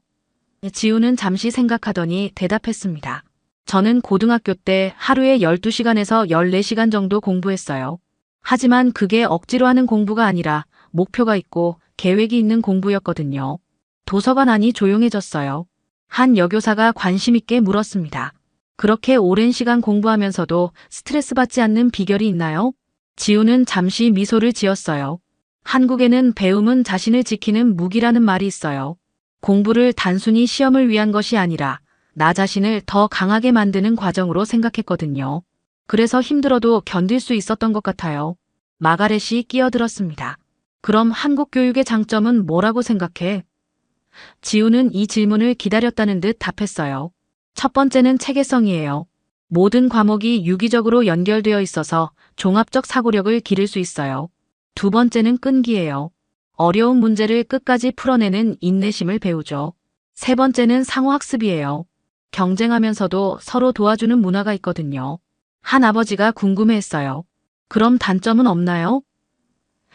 지우는 잠시 생각하더니 대답했습니다. 저는 고등학교 때 하루에 12시간에서 14시간 정도 공부했어요. 하지만 그게 억지로 하는 공부가 아니라 목표가 있고 계획이 있는 공부였거든요. 도서관 안이 조용해졌어요. 한 여교사가 관심 있게 물었습니다. 그렇게 오랜 시간 공부하면서도 스트레스 받지 않는 비결이 있나요? 지우는 잠시 미소를 지었어요. 한국에는 배움은 자신을 지키는 무기라는 말이 있어요. 공부를 단순히 시험을 위한 것이 아니라 나 자신을 더 강하게 만드는 과정으로 생각했거든요. 그래서 힘들어도 견딜 수 있었던 것 같아요. 마가렛이 끼어들었습니다. 그럼 한국 교육의 장점은 뭐라고 생각해? 지우는 이 질문을 기다렸다는 듯 답했어요. 첫 번째는 체계성이에요. 모든 과목이 유기적으로 연결되어 있어서 종합적 사고력을 기를 수 있어요. 두 번째는 끈기예요. 어려운 문제를 끝까지 풀어내는 인내심을 배우죠. 세 번째는 상호학습이에요. 경쟁하면서도 서로 도와주는 문화가 있거든요. 한 아버지가 궁금해했어요. 그럼 단점은 없나요?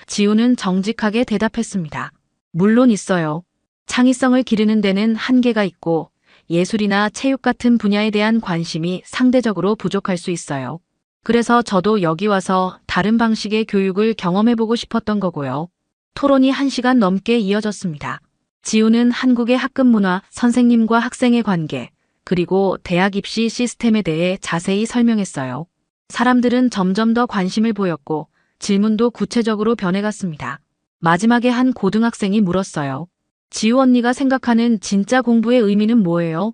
지우는 정직하게 대답했습니다. 물론 있어요. 창의성을 기르는 데는 한계가 있고 예술이나 체육 같은 분야에 대한 관심이 상대적으로 부족할 수 있어요. 그래서 저도 여기 와서 다른 방식의 교육을 경험해보고 싶었던 거고요. 토론이 1시간 넘게 이어졌습니다. 지우는 한국의 학급 문화, 선생님과 학생의 관계, 그리고 대학 입시 시스템에 대해 자세히 설명했어요. 사람들은 점점 더 관심을 보였고 질문도 구체적으로 변해갔습니다. 마지막에 한 고등학생이 물었어요. 지우 언니가 생각하는 진짜 공부의 의미는 뭐예요?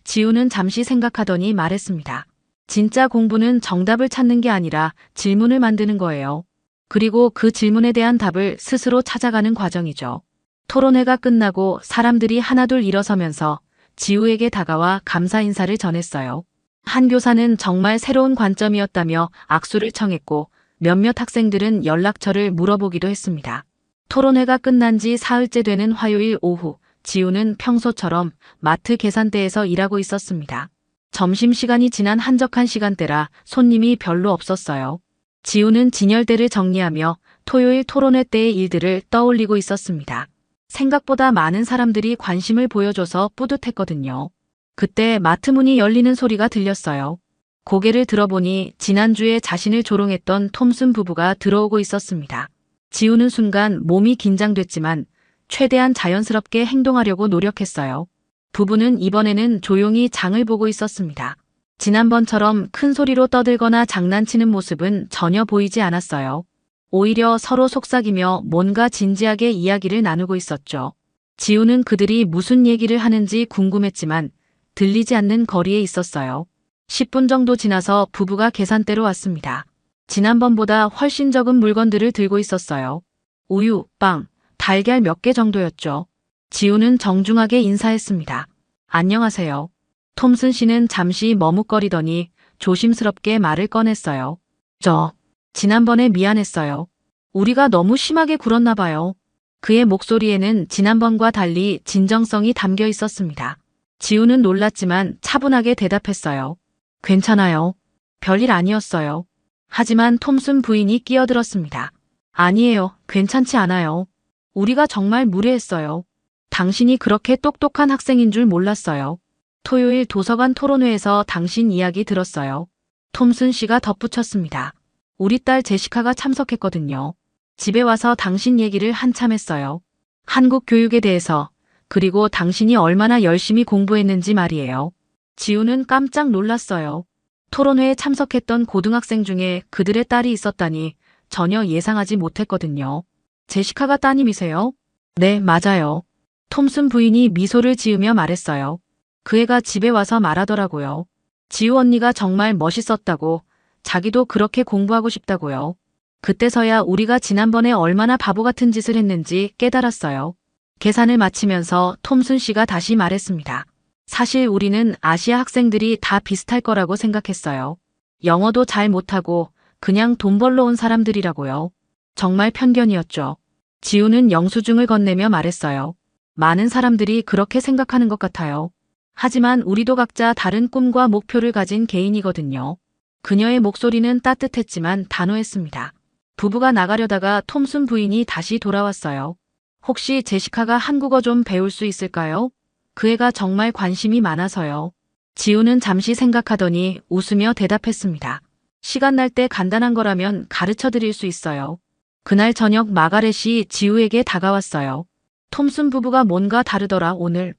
지우는 잠시 생각하더니 말했습니다. 진짜 공부는 정답을 찾는 게 아니라 질문을 만드는 거예요. 그리고 그 질문에 대한 답을 스스로 찾아가는 과정이죠. 토론회가 끝나고 사람들이 하나둘 일어서면서 지우에게 다가와 감사 인사를 전했어요. 한 교사는 정말 새로운 관점이었다며 악수를 청했고 몇몇 학생들은 연락처를 물어보기도 했습니다. 토론회가 끝난 지 사흘째 되는 화요일 오후, 지우는 평소처럼 마트 계산대에서 일하고 있었습니다. 점심시간이 지난 한적한 시간대라 손님이 별로 없었어요. 지우는 진열대를 정리하며 토요일 토론회 때의 일들을 떠올리고 있었습니다. 생각보다 많은 사람들이 관심을 보여줘서 뿌듯했거든요. 그때 마트 문이 열리는 소리가 들렸어요. 고개를 들어보니 지난주에 자신을 조롱했던 톰슨 부부가 들어오고 있었습니다. 지우는 순간 몸이 긴장됐지만 최대한 자연스럽게 행동하려고 노력했어요. 부부는 이번에는 조용히 장을 보고 있었습니다. 지난번처럼 큰 소리로 떠들거나 장난치는 모습은 전혀 보이지 않았어요. 오히려 서로 속삭이며 뭔가 진지하게 이야기를 나누고 있었죠. 지우는 그들이 무슨 얘기를 하는지 궁금했지만 들리지 않는 거리에 있었어요. 10분 정도 지나서 부부가 계산대로 왔습니다. 지난번보다 훨씬 적은 물건들을 들고 있었어요. 우유, 빵, 달걀 몇 개 정도였죠. 지우는 정중하게 인사했습니다. 안녕하세요. 톰슨 씨는 잠시 머뭇거리더니 조심스럽게 말을 꺼냈어요. 지난번에 미안했어요. 우리가 너무 심하게 굴었나 봐요. 그의 목소리에는 지난번과 달리 진정성이 담겨 있었습니다. 지우는 놀랐지만 차분하게 대답했어요. 괜찮아요. 별일 아니었어요. 하지만 톰슨 부인이 끼어들었습니다. 아니에요. 괜찮지 않아요. 우리가 정말 무례했어요. 당신이 그렇게 똑똑한 학생인 줄 몰랐어요. 토요일 도서관 토론회에서 당신 이야기 들었어요. 톰슨 씨가 덧붙였습니다. 우리 딸 제시카가 참석했거든요. 집에 와서 당신 얘기를 한참 했어요. 한국 교육에 대해서, 그리고 당신이 얼마나 열심히 공부했는지 말이에요. 지우는 깜짝 놀랐어요. 토론회에 참석했던 고등학생 중에 그들의 딸이 있었다니 전혀 예상하지 못했거든요. 제시카가 따님이세요? 네, 맞아요. 톰슨 부인이 미소를 지으며 말했어요. 그 애가 집에 와서 말하더라고요. 지우 언니가 정말 멋있었다고, 자기도 그렇게 공부하고 싶다고요. 그때서야 우리가 지난번에 얼마나 바보 같은 짓을 했는지 깨달았어요. 계산을 마치면서 톰슨 씨가 다시 말했습니다. 사실 우리는 아시아 학생들이 다 비슷할 거라고 생각했어요. 영어도 잘 못하고 그냥 돈 벌러 온 사람들이라고요. 정말 편견이었죠. 지우는 영수증을 건네며 말했어요. 많은 사람들이 그렇게 생각하는 것 같아요. 하지만 우리도 각자 다른 꿈과 목표를 가진 개인이거든요. 그녀의 목소리는 따뜻했지만 단호했습니다. 부부가 나가려다가 톰슨 부인이 다시 돌아왔어요. 혹시 제시카가 한국어 좀 배울 수 있을까요? 그 애가 정말 관심이 많아서요. 지우는 잠시 생각하더니 웃으며 대답했습니다. 시간 날 때 간단한 거라면 가르쳐 드릴 수 있어요. 그날 저녁 마가렛이 지우에게 다가왔어요. 톰슨 부부가 뭔가 다르더라 오늘.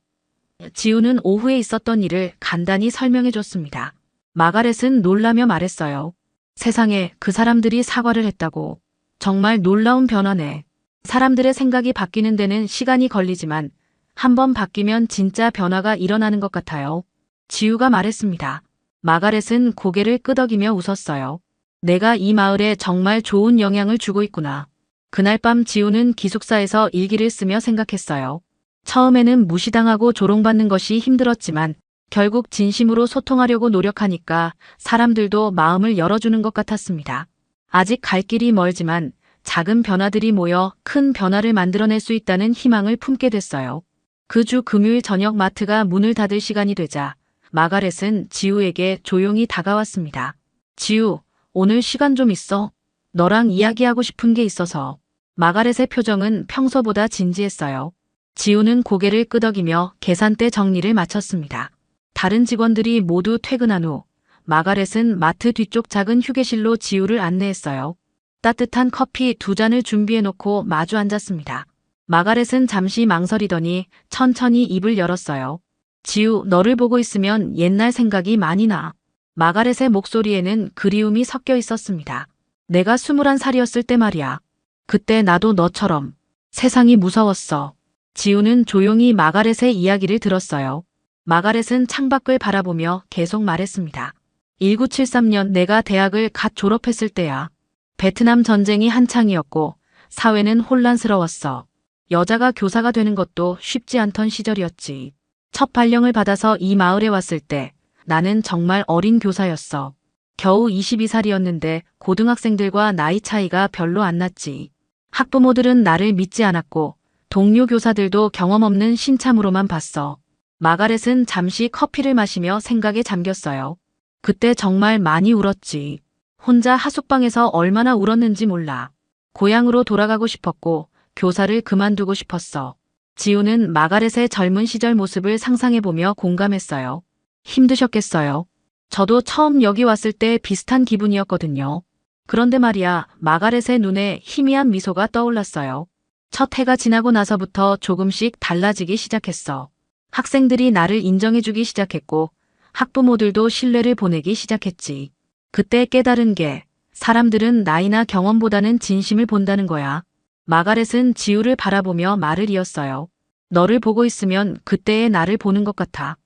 지우는 오후에 있었던 일을 간단히 설명해 줬습니다. 마가렛은 놀라며 말했어요. 세상에 그 사람들이 사과를 했다고. 정말 놀라운 변화네. 사람들의 생각이 바뀌는 데는 시간이 걸리지만 한번 바뀌면 진짜 변화가 일어나는 것 같아요. 지우가 말했습니다. 마가렛은 고개를 끄덕이며 웃었어요. 내가 이 마을에 정말 좋은 영향을 주고 있구나. 그날 밤 지우는 기숙사에서 일기를 쓰며 생각했어요. 처음에는 무시당하고 조롱받는 것이 힘들었지만 결국 진심으로 소통하려고 노력하니까 사람들도 마음을 열어주는 것 같았습니다. 아직 갈 길이 멀지만 작은 변화들이 모여 큰 변화를 만들어낼 수 있다는 희망을 품게 됐어요. 그 주 금요일 저녁 마트가 문을 닫을 시간이 되자 마가렛은 지우에게 조용히 다가왔습니다. 지우, 오늘 시간 좀 있어? 너랑 이야기하고 싶은 게 있어서. 마가렛의 표정은 평소보다 진지했어요. 지우는 고개를 끄덕이며 계산대 정리를 마쳤습니다. 다른 직원들이 모두 퇴근한 후 마가렛은 마트 뒤쪽 작은 휴게실로 지우를 안내했어요. 따뜻한 커피 2잔을 준비해놓고 마주 앉았습니다. 마가렛은 잠시 망설이더니 천천히 입을 열었어요. 지우, 너를 보고 있으면 옛날 생각이 많이 나. 마가렛의 목소리에는 그리움이 섞여 있었습니다. 내가 21살이었을 때 말이야. 그때 나도 너처럼 세상이 무서웠어. 지우는 조용히 마가렛의 이야기를 들었어요. 마가렛은 창밖을 바라보며 계속 말했습니다. 1973년 내가 대학을 갓 졸업했을 때야. 베트남 전쟁이 한창이었고 사회는 혼란스러웠어. 여자가 교사가 되는 것도 쉽지 않던 시절이었지. 첫 발령을 받아서 이 마을에 왔을 때 나는 정말 어린 교사였어. 겨우 22살이었는데 고등학생들과 나이 차이가 별로 안 났지. 학부모들은 나를 믿지 않았고 동료 교사들도 경험 없는 신참으로만 봤어. 마가렛은 잠시 커피를 마시며 생각에 잠겼어요. 그때 정말 많이 울었지. 혼자 하숙방에서 얼마나 울었는지 몰라. 고향으로 돌아가고 싶었고 교사를 그만두고 싶었어. 지우는 마가렛의 젊은 시절 모습을 상상해보며 공감했어요. 힘드셨겠어요. 저도 처음 여기 왔을 때 비슷한 기분이었거든요. 그런데 말이야, 마가렛의 눈에 희미한 미소가 떠올랐어요. 첫 해가 지나고 나서부터 조금씩 달라지기 시작했어. 학생들이 나를 인정해주기 시작했고 학부모들도 신뢰를 보내기 시작했지. 그때 깨달은 게 사람들은 나이나 경험보다는 진심을 본다는 거야. 마가렛은 지우를 바라보며 말을 이었어요. 너를 보고 있으면 그때의 나를 보는 것 같아.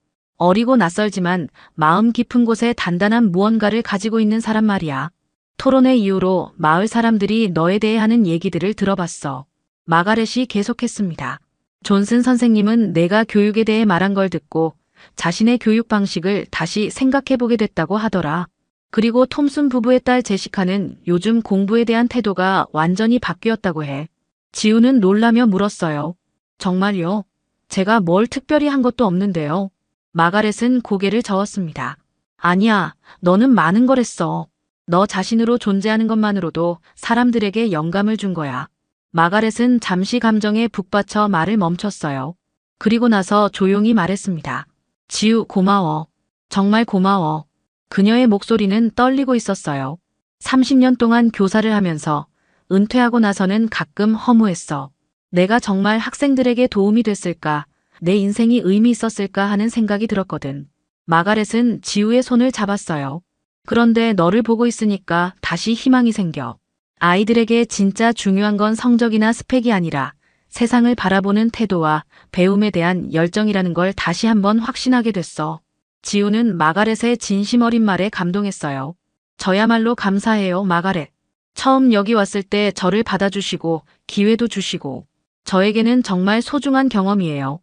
어리고 낯설지만 마음 깊은 곳에 단단한 무언가를 가지고 있는 사람 말이야. 토론회 이후로 마을 사람들이 너에 대해 하는 얘기들을 들어봤어. 마가렛이 계속했습니다. 존슨 선생님은 내가 교육에 대해 말한 걸 듣고 자신의 교육 방식을 다시 생각해보게 됐다고 하더라. 그리고 톰슨 부부의 딸 제시카는 요즘 공부에 대한 태도가 완전히 바뀌었다고 해. 지우는 놀라며 물었어요. 정말요? 제가 뭘 특별히 한 것도 없는데요. 마가렛은 고개를 저었습니다. 아니야, 너는 많은 걸 했어. 너 자신으로 존재하는 것만으로도 사람들에게 영감을 준 거야. 마가렛은 잠시 감정에 북받쳐 말을 멈췄어요. 그리고 나서 조용히 말했습니다. 지우, 고마워. 정말 고마워. 그녀의 목소리는 떨리고 있었어요. 30년 동안 교사를 하면서 은퇴하고 나서는 가끔 허무했어. 내가 정말 학생들에게 도움이 됐을까? 내 인생이 의미 있었을까 하는 생각이 들었거든. 마가렛은 지우의 손을 잡았어요. 그런데 너를 보고 있으니까 다시 희망이 생겨. 아이들에게 진짜 중요한 건 성적이나 스펙이 아니라 세상을 바라보는 태도와 배움에 대한 열정이라는 걸 다시 한번 확신하게 됐어. 지우는 마가렛의 진심 어린 말에 감동했어요. 저야말로 감사해요, 마가렛. 처음 여기 왔을 때 저를 받아주시고 기회도 주시고 저에게는 정말 소중한 경험이에요.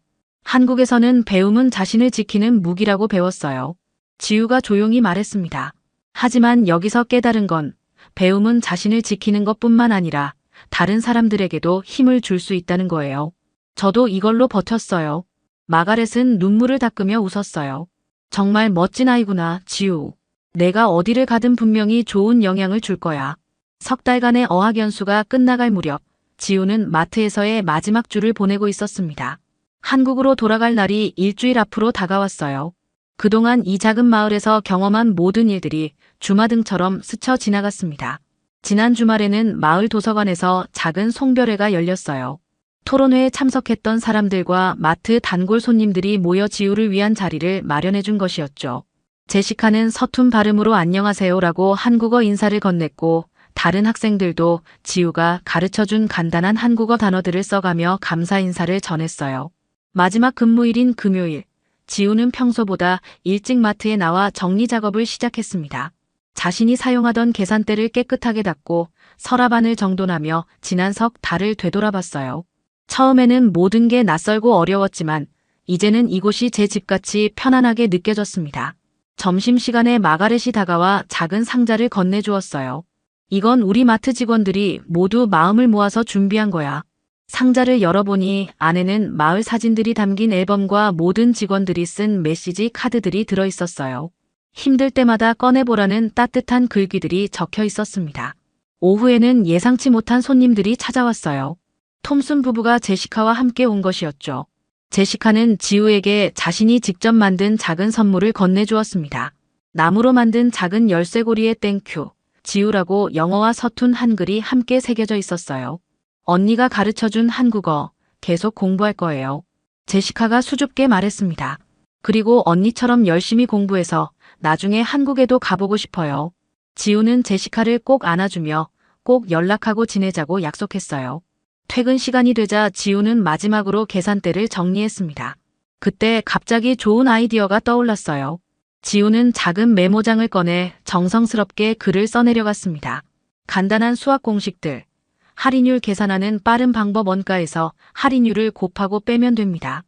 한국에서는 배움은 자신을 지키는 무기라고 배웠어요. 지우가 조용히 말했습니다. 하지만 여기서 깨달은 건 배움은 자신을 지키는 것뿐만 아니라 다른 사람들에게도 힘을 줄 수 있다는 거예요. 저도 이걸로 버텼어요. 마가렛은 눈물을 닦으며 웃었어요. 정말 멋진 아이구나, 지우. 내가 어디를 가든 분명히 좋은 영향을 줄 거야. 석 달간의 어학연수가 끝나갈 무렵 지우는 마트에서의 마지막 주를 보내고 있었습니다. 한국으로 돌아갈 날이 일주일 앞으로 다가왔어요. 그동안 이 작은 마을에서 경험한 모든 일들이 주마등처럼 스쳐 지나갔습니다. 지난 주말에는 마을 도서관에서 작은 송별회가 열렸어요. 토론회에 참석했던 사람들과 마트 단골 손님들이 모여 지우를 위한 자리를 마련해 준 것이었죠. 제시카는 서툰 발음으로 안녕하세요라고 한국어 인사를 건넸고 다른 학생들도 지우가 가르쳐준 간단한 한국어 단어들을 써가며 감사 인사를 전했어요. 마지막 근무일인 금요일, 지우는 평소보다 일찍 마트에 나와 정리 작업을 시작했습니다. 자신이 사용하던 계산대를 깨끗하게 닦고 서랍안을 정돈하며 지난 석 달을 되돌아봤어요. 처음에는 모든 게 낯설고 어려웠지만 이제는 이곳이 제 집같이 편안하게 느껴졌습니다. 점심시간에 마가렛이 다가와 작은 상자를 건네주었어요. 이건 우리 마트 직원들이 모두 마음을 모아서 준비한 거야. 상자를 열어보니 안에는 마을 사진들이 담긴 앨범과 모든 직원들이 쓴 메시지 카드들이 들어있었어요. 힘들 때마다 꺼내보라는 따뜻한 글귀들이 적혀 있었습니다. 오후에는 예상치 못한 손님들이 찾아왔어요. 톰슨 부부가 제시카와 함께 온 것이었죠. 제시카는 지우에게 자신이 직접 만든 작은 선물을 건네주었습니다. 나무로 만든 작은 열쇠고리에 땡큐, 지우라고 영어와 서툰 한글이 함께 새겨져 있었어요. 언니가 가르쳐준 한국어, 계속 공부할 거예요. 제시카가 수줍게 말했습니다. 그리고 언니처럼 열심히 공부해서 나중에 한국에도 가보고 싶어요. 지우는 제시카를 꼭 안아주며 꼭 연락하고 지내자고 약속했어요. 퇴근 시간이 되자 지우는 마지막으로 계산대를 정리했습니다. 그때 갑자기 좋은 아이디어가 떠올랐어요. 지우는 작은 메모장을 꺼내 정성스럽게 글을 써내려갔습니다. 간단한 수학 공식들, 할인율 계산하는 빠른 방법 원가에서 할인율을 곱하고 빼면 됩니다.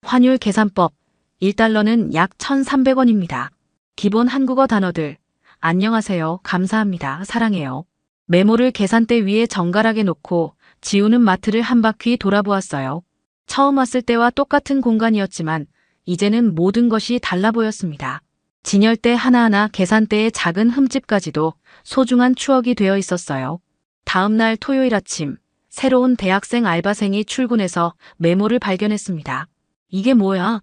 환율 계산법, 1달러는 약 1,300원입니다. 기본 한국어 단어들, 안녕하세요, 감사합니다, 사랑해요. 메모를 계산대 위에 정갈하게 놓고 지우는 마트를 한 바퀴 돌아보았어요. 처음 왔을 때와 똑같은 공간이었지만 이제는 모든 것이 달라 보였습니다. 진열대 하나하나, 계산대의 작은 흠집까지도 소중한 추억이 되어 있었어요. 다음 날 토요일 아침, 새로운 대학생 알바생이 출근해서 메모를 발견했습니다. 이게 뭐야?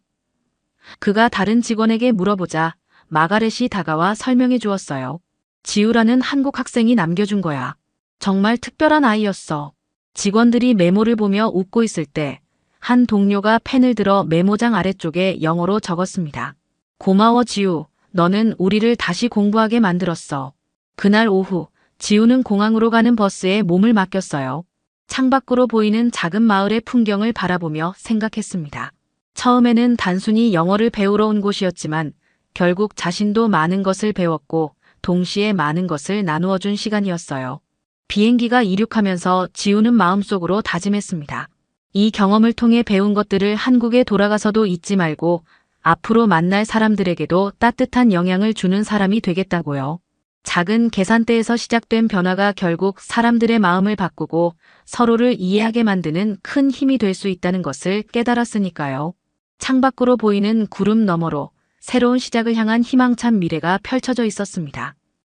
그가 다른 직원에게 물어보자 마가렛이 다가와 설명해 주었어요. 지우라는 한국 학생이 남겨준 거야. 정말 특별한 아이였어. 직원들이 메모를 보며 웃고 있을 때 한 동료가 펜을 들어 메모장 아래쪽에 영어로 적었습니다. 고마워 지우, 너는 우리를 다시 공부하게 만들었어. 그날 오후, 지우는 공항으로 가는 버스에 몸을 맡겼어요. 창밖으로 보이는 작은 마을의 풍경을 바라보며 생각했습니다. 처음에는 단순히 영어를 배우러 온 곳이었지만 결국 자신도 많은 것을 배웠고 동시에 많은 것을 나누어 준 시간이었어요. 비행기가 이륙하면서 지우는 마음속으로 다짐했습니다. 이 경험을 통해 배운 것들을 한국에 돌아가서도 잊지 말고 앞으로 만날 사람들에게도 따뜻한 영향을 주는 사람이 되겠다고요. 작은 계산대에서 시작된 변화가 결국 사람들의 마음을 바꾸고 서로를 이해하게 만드는 큰 힘이 될 수 있다는 것을 깨달았으니까요. 창밖으로 보이는 구름 너머로 새로운 시작을 향한 희망찬 미래가 펼쳐져 있었습니다.